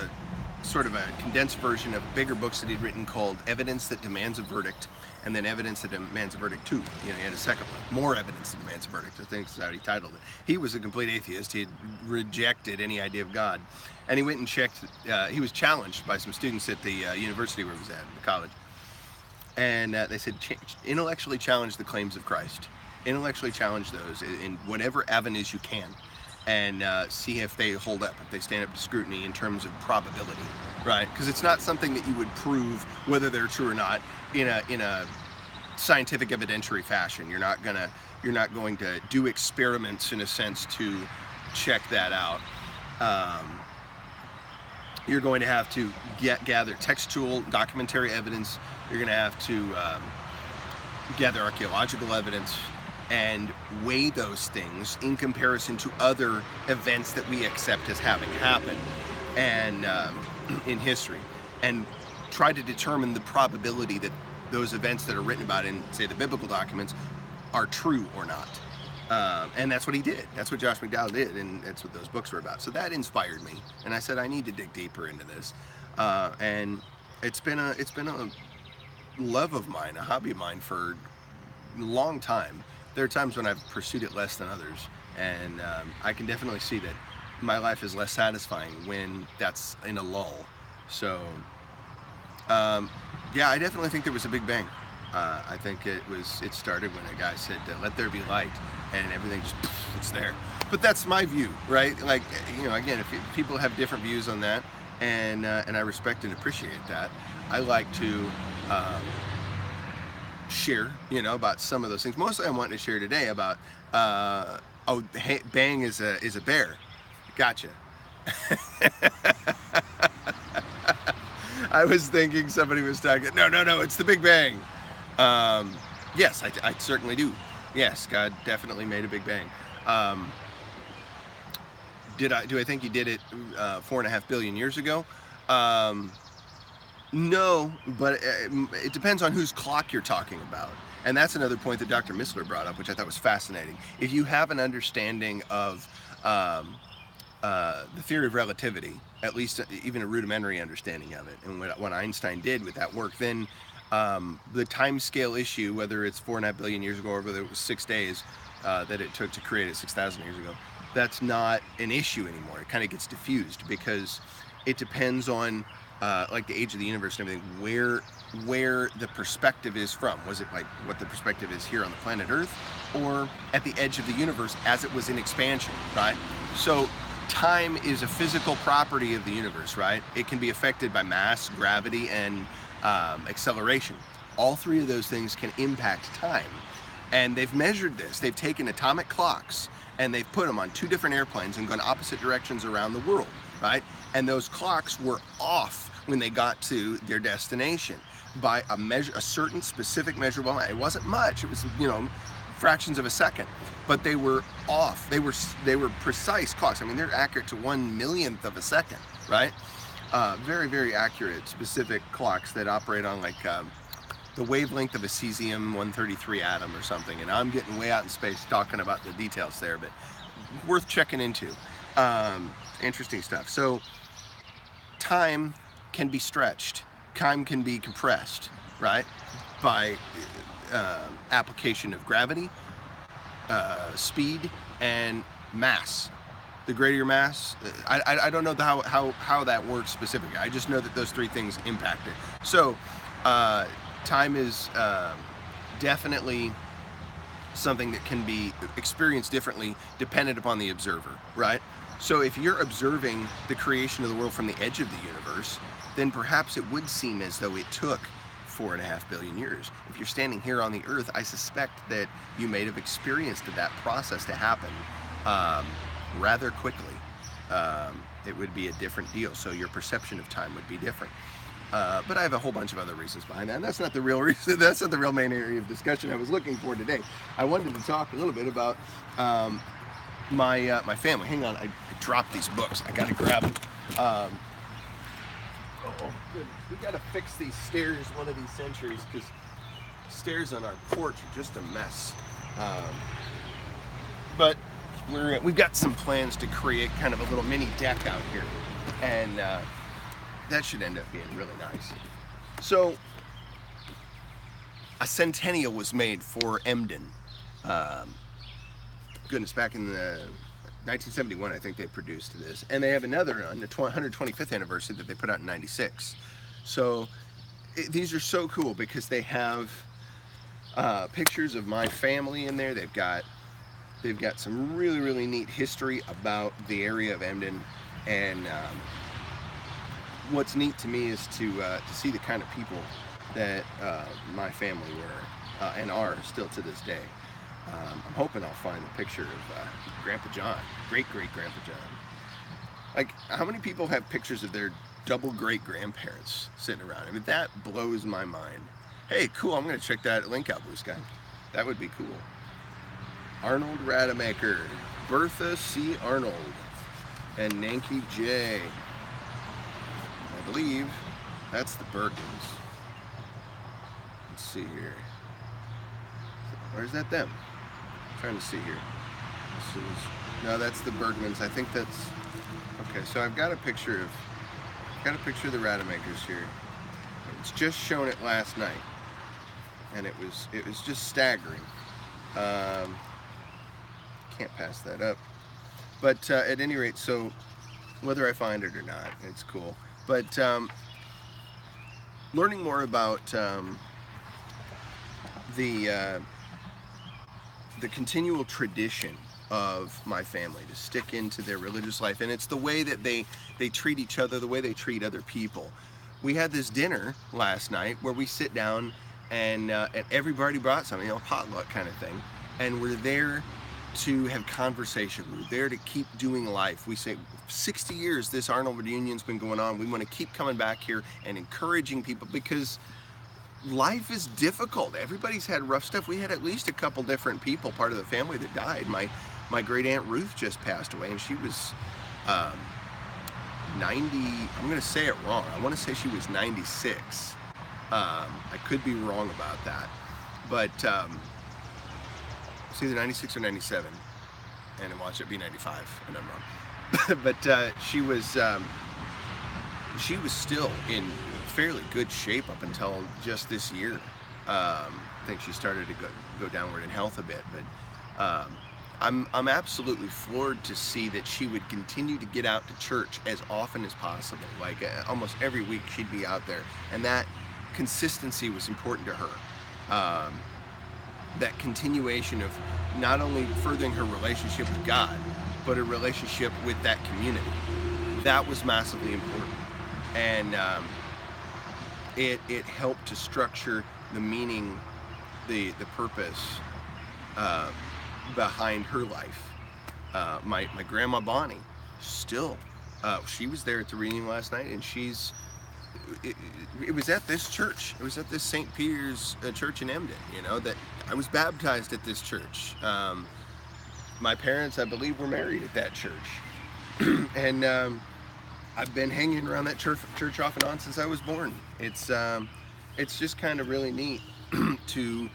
sort of a condensed version of bigger books that he'd written called Evidence That Demands a Verdict, and then Evidence That Demands a Verdict 2. He had a second one, More Evidence That Demands a Verdict, I think is how he titled it. He was a complete atheist. He had rejected any idea of God. And he went and checked, he was challenged by some students at the university where he was at, the college. And they said, intellectually challenge the claims of Christ. Intellectually challenge those in whatever avenues you can, and see if they hold up, if they stand up to scrutiny in terms of probability, right? Because it's not something that you would prove whether they're true or not in a scientific evidentiary fashion. You're not going to do experiments in a sense to check that out. You're going to have to gather textual, documentary evidence. You're going to have to gather archaeological evidence and weigh those things in comparison to other events that we accept as having happened and in history, and try to determine the probability that those events that are written about in, say, the biblical documents are true or not. And that's what he did. That's what Josh McDowell did, and that's what those books were about. So that inspired me, and I said I need to dig deeper into this. And it's been a love of mine, a hobby of mine for a long time. There are times when I've pursued it less than others, and I can definitely see that my life is less satisfying when that's in a lull. So, yeah, I definitely think there was a big bang. I think it started when a guy said, "Let there be light," and everything just it's there. But that's my view, right? Like, again, if people have different views on that, and I respect and appreciate that. I like to share, about some of those things. Mostly, I'm wanting to share today about Bang is a bear. Gotcha. I was thinking somebody was talking. No, it's the Big Bang. Yes, I certainly do. Yes, God definitely made a Big Bang. Do I think he did it 4.5 billion years ago? No, but it depends on whose clock you're talking about. And that's another point that Dr. Missler brought up, which I thought was fascinating. If you have an understanding of the theory of relativity, at least even a rudimentary understanding of it, and what Einstein did with that work, then the time scale issue, whether it's 4.5 billion years ago or whether it was 6 days that it took to create it 6,000 years ago, that's not an issue anymore. It kind of gets diffused because it depends on like the age of the universe and everything, where the perspective is from. Was it like what the perspective is here on the planet Earth, or at the edge of the universe as it was in expansion, right? So time is a physical property of the universe, right? It can be affected by mass, gravity, and acceleration. All three of those things can impact time. And they've measured this. They've taken atomic clocks and they've put them on 2 different airplanes and gone opposite directions around the world, right? And those clocks were off when they got to their destination by a certain specific measurable amount. It wasn't much. It was, fractions of a second, but they were off. They were precise clocks. I mean, they're accurate to 1/1,000,000th of a second, right? Very, very accurate, specific clocks that operate on like the wavelength of a cesium-133 atom or something. And I'm getting way out in space talking about the details there, but worth checking into. Interesting stuff. So time can be stretched. Time can be compressed, right? By application of gravity, speed, and mass. The greater your mass, I don't know how that works specifically. I just know that those 3 things impact it. So time is definitely something that can be experienced differently dependent upon the observer, right? So if you're observing the creation of the world from the edge of the universe, then perhaps it would seem as though it took 4.5 billion years. If you're standing here on the Earth, I suspect that you may have experienced that process to happen rather quickly. It would be a different deal, so your perception of time would be different. But I have a whole bunch of other reasons behind that, and that's not the real reason. That's not the real main area of discussion I was looking for today. I wanted to talk a little bit about my family. Hang on, I dropped these books. I gotta grab them. Oh, goodness. We gotta fix these stairs one of these centuries, because stairs on our porch are just a mess. But we've got some plans to create kind of a little mini deck out here, and that should end up being really nice. So a centennial was made for Emden. Goodness, back in the 1971, I think they produced this, and they have another on the 125th anniversary that they put out in '96. So these are so cool because they have pictures of my family in there. They've got some really neat history about the area of Emden, and what's neat to me is to see the kind of people that my family were and are still to this day. I'm hoping I'll find a picture of Grandpa John, great-great-grandpa John. Like, how many people have pictures of their double great-grandparents sitting around? I mean, that blows my mind. Hey, cool, I'm going to check that link out, Blue Sky. That would be cool. Arnold Rademacher, Bertha C. Arnold, and Nanky J. I believe that's the Bergmans. Let's see here. Where's that them? I'm trying to see here. No, that's the Bergmans. I think that's okay. So I've got a picture of the Rademakers here. It's just shown it last night, and it was just staggering. Can't pass that up. But at any rate, so whether I find it or not, it's cool. But learning more about the continual tradition of my family to stick into their religious life, and it's the way that they treat each other, the way they treat other people. We had this dinner last night where we sit down and everybody brought something, a potluck kind of thing, and we're there to have conversation. We're there to keep doing life. We say 60 years this Arnold reunion's been going on. We want to keep coming back here and encouraging people because life is difficult. Everybody's had rough stuff. We had at least a couple different people, part of the family, that died. My great aunt Ruth just passed away, and she was 90. I'm going to say it wrong. I want to say she was 96. I could be wrong about that, but it's either 96 or 97, and watch it be 95, and I'm wrong. But she was still in fairly good shape up until just this year. I think she started to go downward in health a bit, but I'm absolutely floored to see that she would continue to get out to church as often as possible. Like almost every week she'd be out there, and that consistency was important to her. That continuation of not only furthering her relationship with God, but a relationship with that community. That was massively important. And it helped to structure the meaning, the purpose behind her life. My grandma Bonnie, still, she was there at the reunion last night, and it was at this church. It was at this St. Peter's church in Emden, that I was baptized at this church. My parents, I believe, were married at that church. And I've been hanging around that church off and on since I was born. It's just kind of really neat to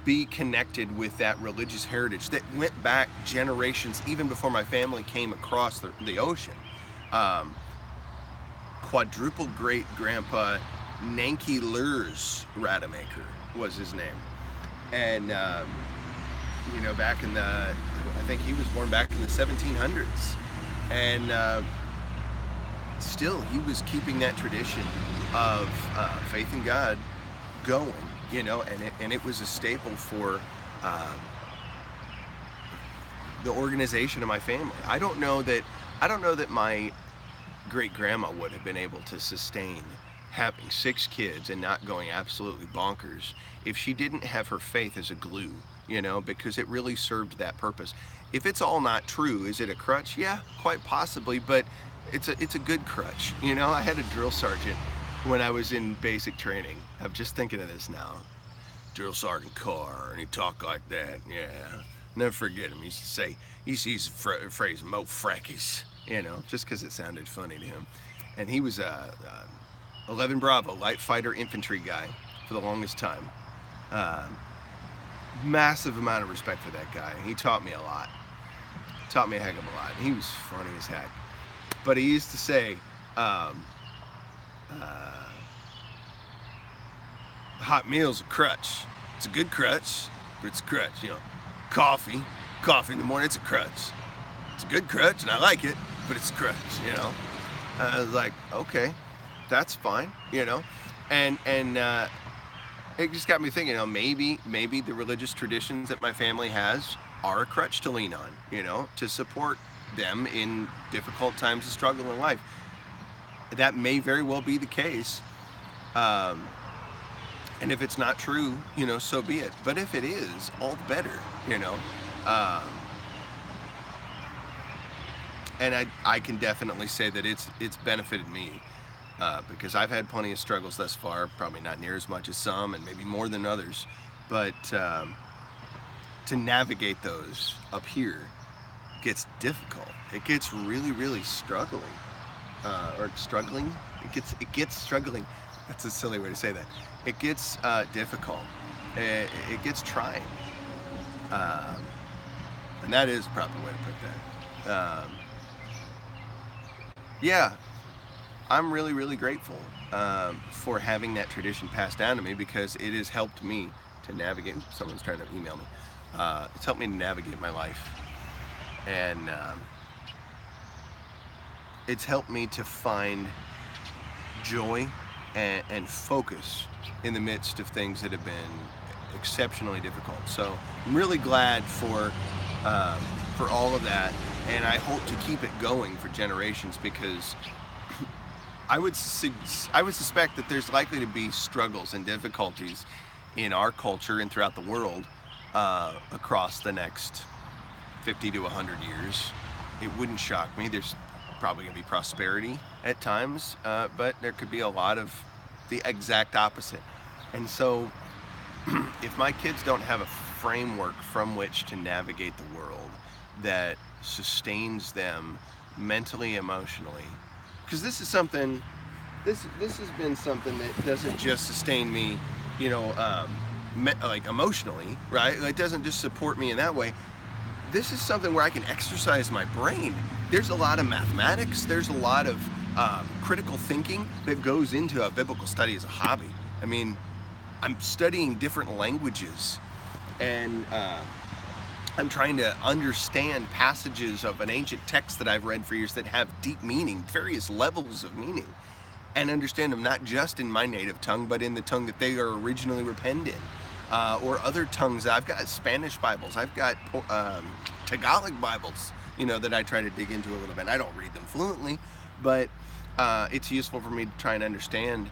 be connected with that religious heritage that went back generations, even before my family came across the ocean. Quadruple great grandpa Nanky Lurs Rademacher was his name, and back in I think he was born back in the 1700s, and still he was keeping that tradition of faith in God going, and it was a staple for the organization of my family. I don't know that my great grandma would have been able to sustain having 6 kids and not going absolutely bonkers if she didn't have her faith as a glue, because it really served that purpose. If it's all not true, is it a crutch? Yeah, quite possibly, but it's a good crutch. I had a drill sergeant when I was in basic training. I'm just thinking of this now. Drill Sergeant Carr, and he talked like that. Yeah, never forget him. He used to use the phrase "mo frackies," just because it sounded funny to him. And he was a 11 Bravo light fighter infantry guy for the longest time. Massive amount of respect for that guy. He taught me a lot. taught me a heck of a lot. He was funny as heck. But he used to say, hot meal's a crutch. It's a good crutch, but it's a crutch. You know, coffee in the morning, it's a crutch. It's a good crutch, and I like it, but it's a crutch. You know, I was like, okay, that's fine. You know, and it just got me thinking. You know, maybe the religious traditions that my family has are a crutch to lean on. You know, to support them in difficult times of struggle in life. That may very well be the case. And if it's not true, you know, so be it. But if it is, all the better, you know. And I can definitely say that it's benefited me because I've had plenty of struggles thus far, probably not near as much as some and maybe more than others. But to navigate those up here gets difficult. It gets really, really struggling. Or struggling. It gets struggling. That's a silly way to say that. It gets difficult. It gets trying. And that is the proper way to put that. Yeah, I'm really, really grateful for having that tradition passed down to me because it has helped me to navigate. Someone's trying to email me. It's helped me to navigate my life. And it's helped me to find joy and focus in the midst of things that have been exceptionally difficult. So I'm really glad for all of that, and I hope to keep it going for generations because I would suspect that there's likely to be struggles and difficulties in our culture and throughout the world across the next 50 to 100 years. It wouldn't shock me. There's probably going to be prosperity at times, but there could be a lot of the exact opposite. And so if my kids don't have a framework from which to navigate the world that sustains them mentally, emotionally, because this is something, this has been something that doesn't just sustain me, you know, like emotionally, right? It doesn't just support me in that way. This is something where I can exercise my brain. There's a lot of mathematics. There's a lot of critical thinking that goes into a biblical study as a hobby. I mean, I'm studying different languages and I'm trying to understand passages of an ancient text that I've read for years that have deep meaning, various levels of meaning, and understand them not just in my native tongue, but in the tongue that they are originally penned in. Or other tongues. I've got Spanish Bibles. I've got Tagalog Bibles, you know, that I try to dig into a little bit. I don't read them fluently, but it's useful for me to try and understand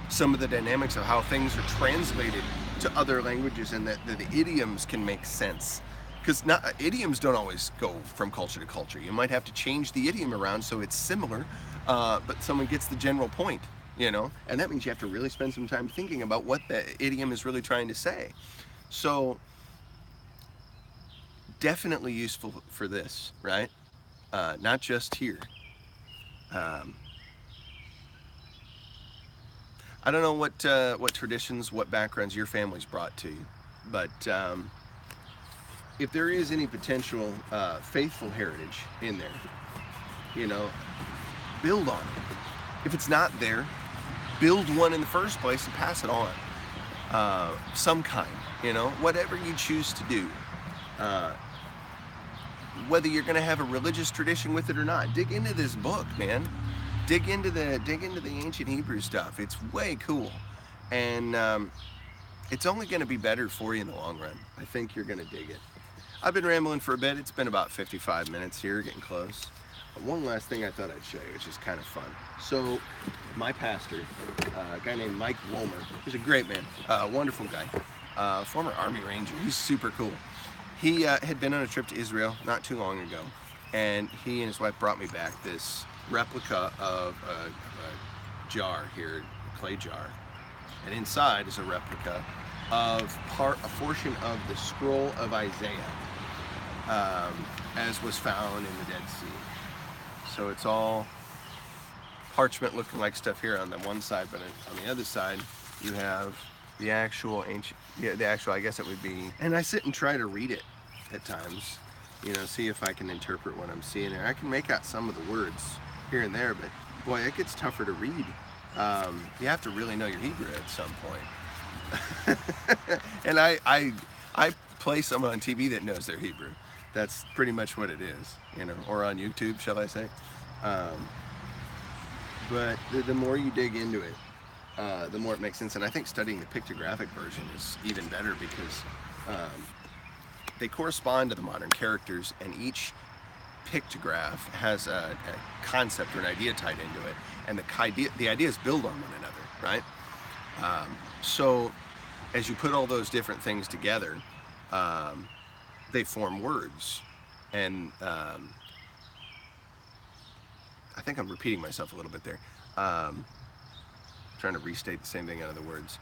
some of the dynamics of how things are translated to other languages and that the idioms can make sense. Because idioms don't always go from culture to culture. You might have to change the idiom around so it's similar, but someone gets the general point. You know, and that means you have to really spend some time thinking about what the idiom is really trying to say. So definitely useful for this, right? Not just here. I don't know what traditions, what backgrounds your family's brought to you, but if there is any potential faithful heritage in there, you know, build on it. If it's not there, build one in the first place and pass it on. Some kind, you know, whatever you choose to do. Whether you're going to have a religious tradition with it or not, dig into this book, man. Dig into the ancient Hebrew stuff. It's way cool, and it's only going to be better for you in the long run. I think you're going to dig it. I've been rambling for a bit. It's been about 55 minutes here, getting close. One last thing I thought I'd show you, which is kind of fun. So, my pastor, a guy named Mike Wolmer, he's a great man, wonderful guy, former Army Ranger. He's super cool. He had been on a trip to Israel not too long ago, and he and his wife brought me back this replica of a jar here, a clay jar, and inside is a replica of a portion of the scroll of Isaiah, as was found in the Dead Sea. So it's all parchment looking like stuff here on the one side, but on the other side you have the actual ancient, I guess it would be, and I sit and try to read it at times, You know, see if I can interpret what I'm seeing there. I can make out some of the words here and there, but boy, it gets tougher to read. You have to really know your Hebrew at some point. And I play someone on TV that knows their Hebrew. That's pretty much what it is, you know, or on YouTube, shall I say. But the more you dig into it, the more it makes sense. And I think studying the pictographic version is even better because they correspond to the modern characters, and each pictograph has a concept or an idea tied into it, and the ideas build on one another, right? So as you put all those different things together, they form words. And I think I'm repeating myself a little bit there. Trying to restate the same thing out of the words.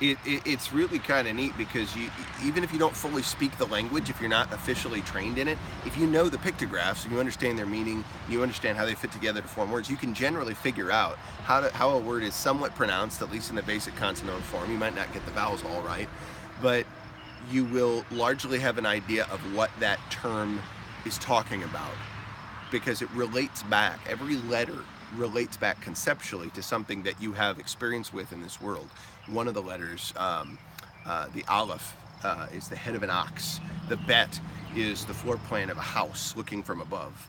It's really kind of neat because even if you don't fully speak the language, if you're not officially trained in it, if you know the pictographs and you understand their meaning, you understand how they fit together to form words, you can generally figure out how a word is somewhat pronounced, at least in the basic consonant form. You might not get the vowels all right, but you will largely have an idea of what that term is talking about because it relates back. Every letter relates back conceptually to something that you have experience with in this world. One of the letters, the aleph, is the head of an ox. The bet is the floor plan of a house looking from above.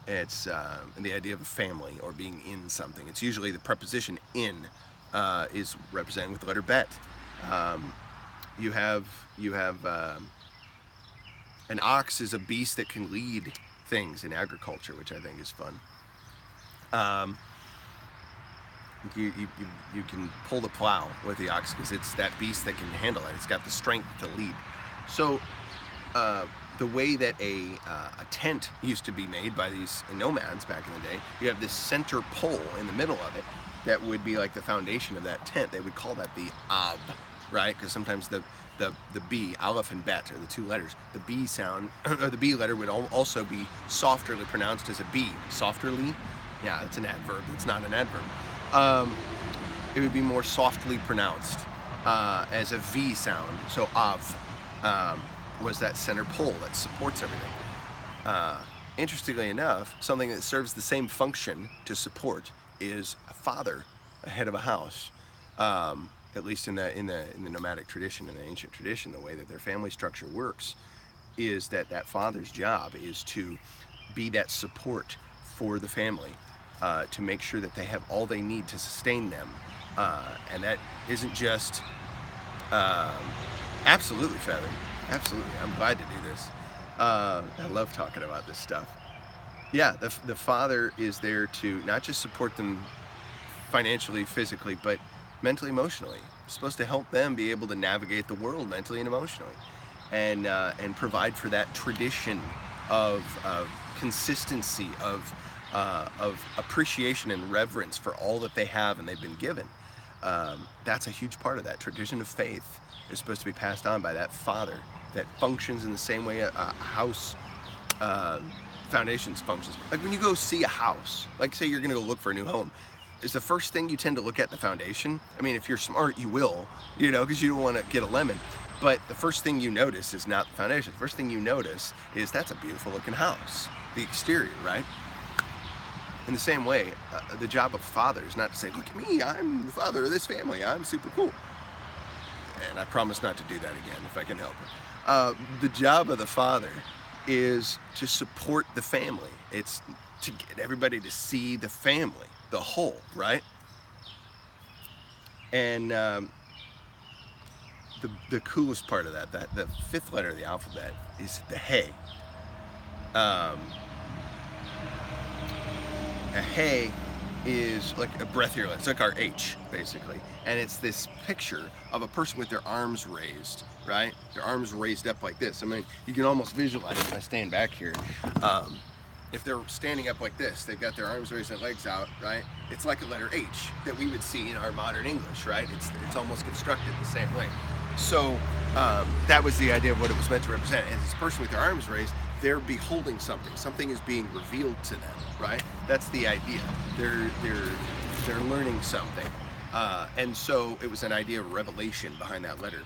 It's the idea of a family or being in something. It's usually the preposition in is represented with the letter bet. You have an ox is a beast that can lead things in agriculture, which I think is fun. You can pull the plow with the ox because it's that beast that can handle it. It's got the strength to lead. So the way that a tent used to be made by these nomads back in the day, you have this center pole in the middle of it that would be like the foundation of that tent. They would call that the ab, right? Because sometimes the B, aleph and bet are the two letters. The B sound, or the B letter would also be softerly pronounced as a B. Softerly? Yeah, it's an adverb. It's not an adverb. It would be more softly pronounced as a V sound. So av was that center pole that supports everything. Interestingly enough, something that serves the same function to support is a father, a head of a house. At least in the nomadic tradition, in the ancient tradition, the way that their family structure works is that father's job is to be that support for the family, to make sure that they have all they need to sustain them. And that isn't just absolutely, Feather. Absolutely. I'm glad to do this. I love talking about this stuff. Yeah, the father is there to not just support them financially, physically, but mentally, emotionally. It's supposed to help them be able to navigate the world mentally and emotionally, and provide for that tradition of consistency, of appreciation and reverence for all that they have and they've been given. That's a huge part of that tradition of faith. Is supposed to be passed on by that father that functions in the same way a house foundations functions. Like when you go see a house, like say you're going to go look for a new home, is the first thing you tend to look at the foundation? I mean, if you're smart, you will, you know, because you don't want to get a lemon. But the first thing you notice is not the foundation. The first thing you notice is that's a beautiful looking house, the exterior, right? In the same way, the job of father is not to say, look at me, I'm the father of this family, I'm super cool. And I promise not to do that again if I can help it. The job of the father is to support the family. It's to get everybody to see the family, the whole, right? And the coolest part of that, the fifth letter of the alphabet is the hey. A hey is like a breathier letter. It's like our H, basically. And it's this picture of a person with their arms raised, right? Their arms raised up like this. I mean, you can almost visualize it by staying back here. If they're standing up like this, they've got their arms raised, their legs out, right? It's like a letter H that we would see in our modern English, right? It's almost constructed the same way. So that was the idea of what it was meant to represent. And this person with their arms raised, they're beholding something. Something is being revealed to them, right? That's the idea. They're learning something. And so it was an idea of revelation behind that letter.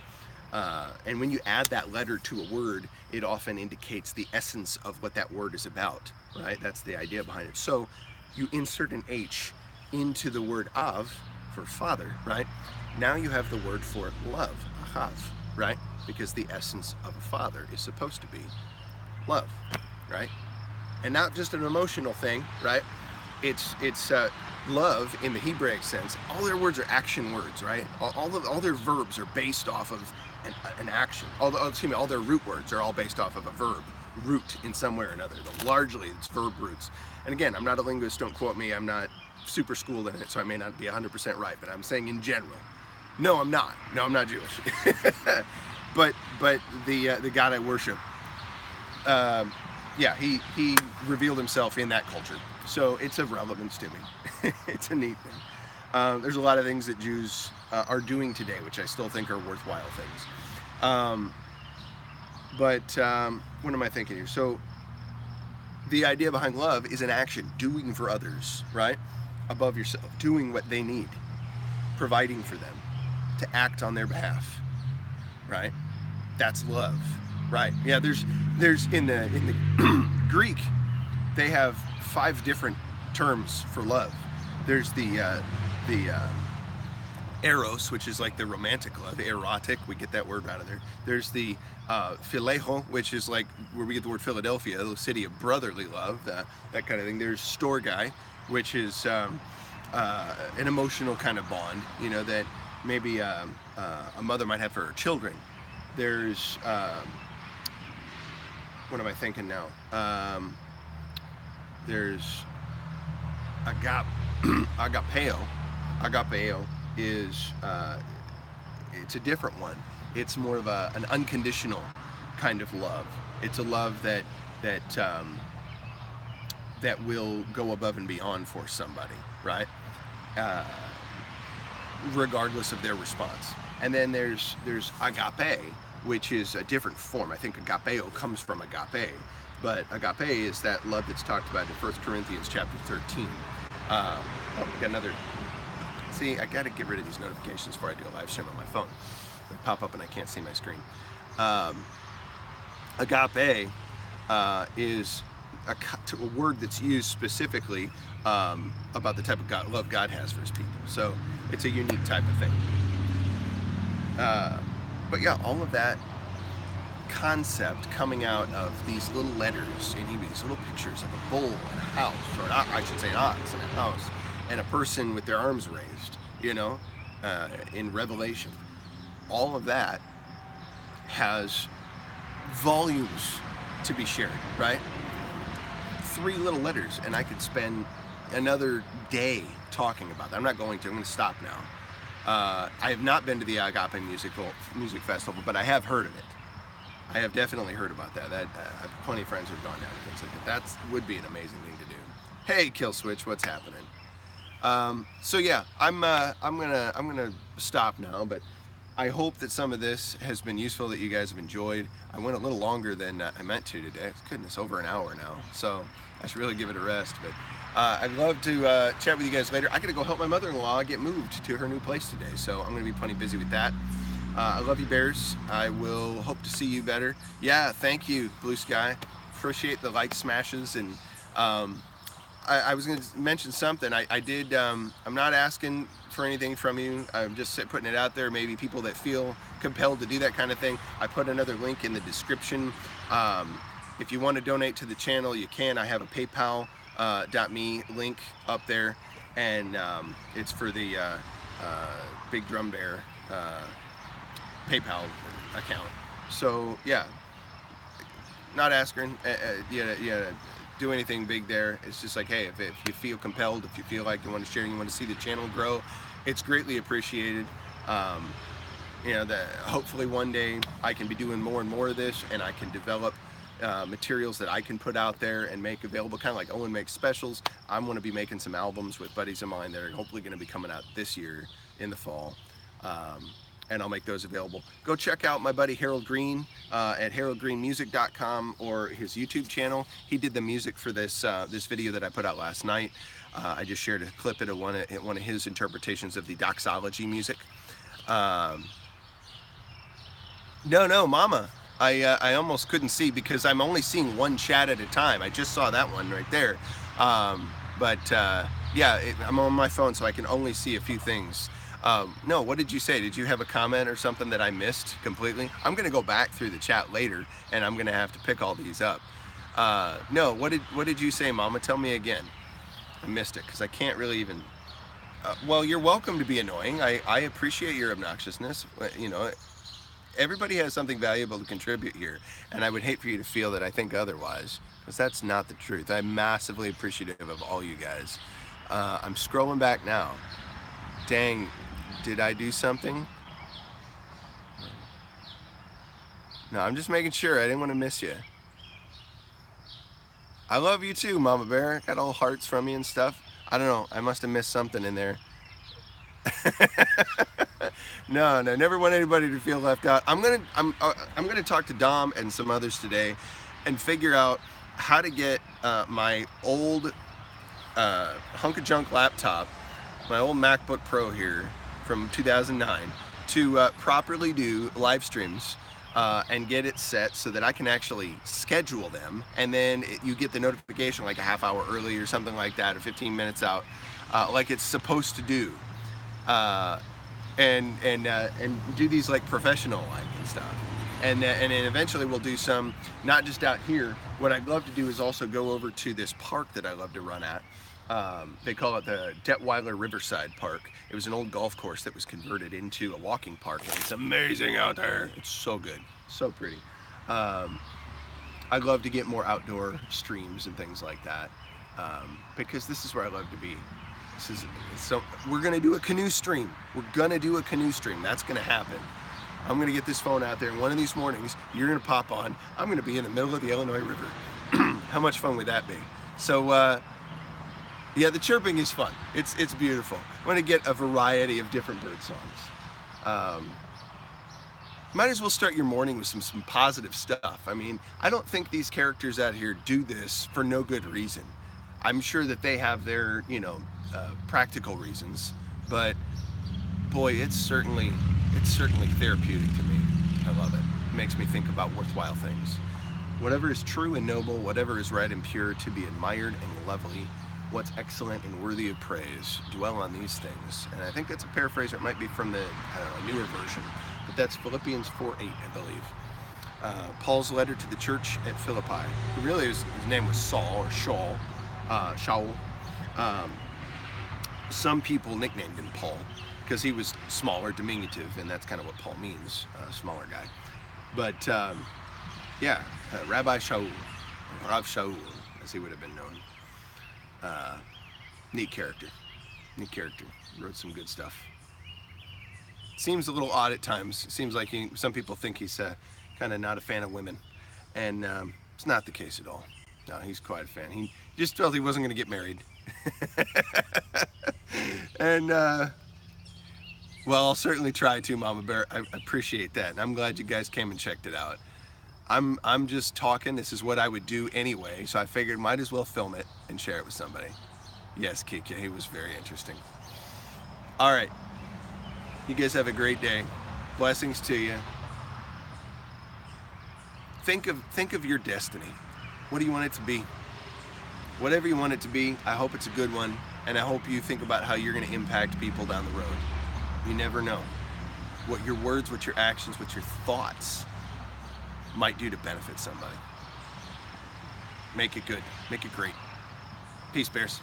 And when you add that letter to a word, it often indicates the essence of what that word is about, right? That's the idea behind it. So you insert an H into the word av for father, right? Now you have the word for love, ahav, right? Because the essence of a father is supposed to be love, right? And not just an emotional thing, right? It's love in the Hebraic sense. All their words are action words, right? All their verbs are based off of an action. All their root words are all based off of a verb, root in some way or another. But largely, it's verb roots. And again, I'm not a linguist. Don't quote me. I'm not super schooled in it, so I may not be 100% right. But I'm saying in general. No, I'm not. No, I'm not Jewish. but the God I worship, yeah, he revealed himself in that culture. So it's of relevance to me. It's a neat thing. There's a lot of things that Jews are doing today, which I still think are worthwhile things. What am I thinking here? So the idea behind love is an action, doing for others, right? Above yourself, doing what they need, providing for them, to act on their behalf, right? That's love, right? Yeah, there's in the Greek, they have 5 different terms for love. There's the eros, which is like the romantic love, erotic. We get that word out of there. There's the phileo, which is like where we get the word Philadelphia, the city of brotherly love, that kind of thing. There's storge, which is an emotional kind of bond, you know, that maybe a mother might have for her children. There's what am I thinking now? There's agapeo. Agapeo is it's a different one. It's more of an unconditional kind of love. It's a love that will go above and beyond for somebody, right? Regardless of their response. And then there's agape, which is a different form. I think agapeo comes from agape, but agape is that love that's talked about in 1 Corinthians chapter 13. Oh, we got another. See, I got to get rid of these notifications before I do a live stream on my phone. They pop up and I can't see my screen. Agape is a word that's used specifically about the type of love God has for his people. So it's a unique type of thing. But yeah, all of that concept coming out of these little letters in Hebrew, these little pictures of a bull and a house, or I should say an ox and a house, and a person with their arms raised, you know, in Revelation. All of that has volumes to be shared, right? 3 little letters, and I could spend another day talking about that. I'm not going to. I'm going to stop now. I have not been to the Agape Music Festival, but I have heard of it. I have definitely heard about that. I have plenty of friends who've gone down and things like that. That would be an amazing thing to do. Hey, Kill Switch, what's happening? So yeah, I'm gonna stop now, but I hope that some of this has been useful, that you guys have enjoyed. I went a little longer than I meant to today. Goodness, over an hour now, so I should really give it a rest. But I'd love to chat with you guys later. I gotta go help my mother-in-law get moved to her new place today, so I'm gonna be plenty busy with that. I love you, Bears. I will hope to see you better. Yeah, thank you, Blue Sky. Appreciate the like smashes. And I was going to mention something. I did. I'm not asking for anything from you. I'm just putting it out there. Maybe people that feel compelled to do that kind of thing. I put another link in the description. If you want to donate to the channel, you can. I have a PayPal.me link up there, and it's for the Big Drum Bear PayPal account. So yeah, not asking do anything big there. It's just like, hey, if you feel compelled, if you feel like you want to share, you want to see the channel grow, it's greatly appreciated. You know, that hopefully one day I can be doing more and more of this, and I can develop materials that I can put out there and make available, kind of like Owen makes specials. I'm going to be making some albums with buddies of mine that are hopefully going to be coming out this year in the fall. And I'll make those available. Go check out my buddy Harold Green at haroldgreenmusic.com, or his YouTube channel. He did the music for this this video that I put out last night. I just shared a clip of one of his interpretations of the doxology music. No, Mama. I almost couldn't see because I'm only seeing one chat at a time. I just saw that one right there. But yeah, I'm on my phone, so I can only see a few things. No, what did you say? Did you have a comment or something that I missed completely? I'm gonna go back through the chat later, and I'm gonna have to pick all these up. No, what did you say, Mama? Tell me again. I missed it because I can't really even. Well, you're welcome to be annoying. I appreciate your obnoxiousness. You know, everybody has something valuable to contribute here, and I would hate for you to feel that I think otherwise, because that's not the truth. I'm massively appreciative of all you guys. I'm scrolling back now. Dang, did I do something? No, I'm just making sure. I didn't want to miss you. I love you too, Mama Bear. Got all hearts from you and stuff. I don't know. I must have missed something in there. No, never want anybody to feel left out. I'm gonna talk to Dom and some others today, and figure out how to get my old hunk of junk laptop, my old MacBook Pro here from 2009, to properly do live streams. And get it set so that I can actually schedule them, and then you get the notification like a half hour early or something like that, or 15 minutes out, like it's supposed to do. And do these like professional like and stuff, and then eventually we'll do some not just out here. What I'd love to do is also go over to this park that I love to run at. They call it the Detweiler Riverside Park. It was an old golf course that was converted into a walking park, and it's amazing out there. It's so good, so pretty. I'd love to get more outdoor streams and things like that, because this is where I love to be. So we're gonna do a canoe stream. We're gonna do a canoe stream. That's gonna happen. I'm gonna get this phone out there, and one of these mornings you're gonna pop on. I'm gonna be in the middle of the Illinois River. How much fun would that be? So yeah, the chirping is fun. It's beautiful. I'm gonna get a variety of different bird songs. Might as well start your morning with some positive stuff. I mean, I don't think these characters out here do this for no good reason. I'm sure that they have their, practical reasons, but boy, it's certainly therapeutic to me. I love it. It makes me think about worthwhile things. Whatever is true and noble, whatever is right and pure, to be admired and lovely, what's excellent and worthy of praise, dwell on these things. And I think that's a paraphrase, or it might be from the newer version, but that's Philippians 4:8, I believe. Paul's letter to the church at Philippi. Really, his name was Saul, or Shaul. Some people nicknamed him Paul because he was smaller, diminutive, and that's kind of what Paul means, smaller guy. But yeah, Rabbi Shaul, Rav Shaul, as he would have been known. Neat character. Wrote some good stuff. Seems a little odd at times. Seems like some people think he's kind of not a fan of women, and it's not the case at all. No, he's quite a fan. He just felt he wasn't going to get married. And well, I'll certainly try to, Mama Bear. I appreciate that, and I'm glad you guys came and checked it out. I'm just talking. This is what I would do anyway, so I figured might as well film it and share it with somebody. Yes, Kika, he was very interesting. All right, you guys have a great day. Blessings to you. Think of your destiny. What do you want it to be? Whatever you want it to be, I hope it's a good one, and I hope you think about how you're going to impact people down the road. You never know what your words, what your actions, what your thoughts might do to benefit somebody. Make it good. Make it great. Peace, Bears.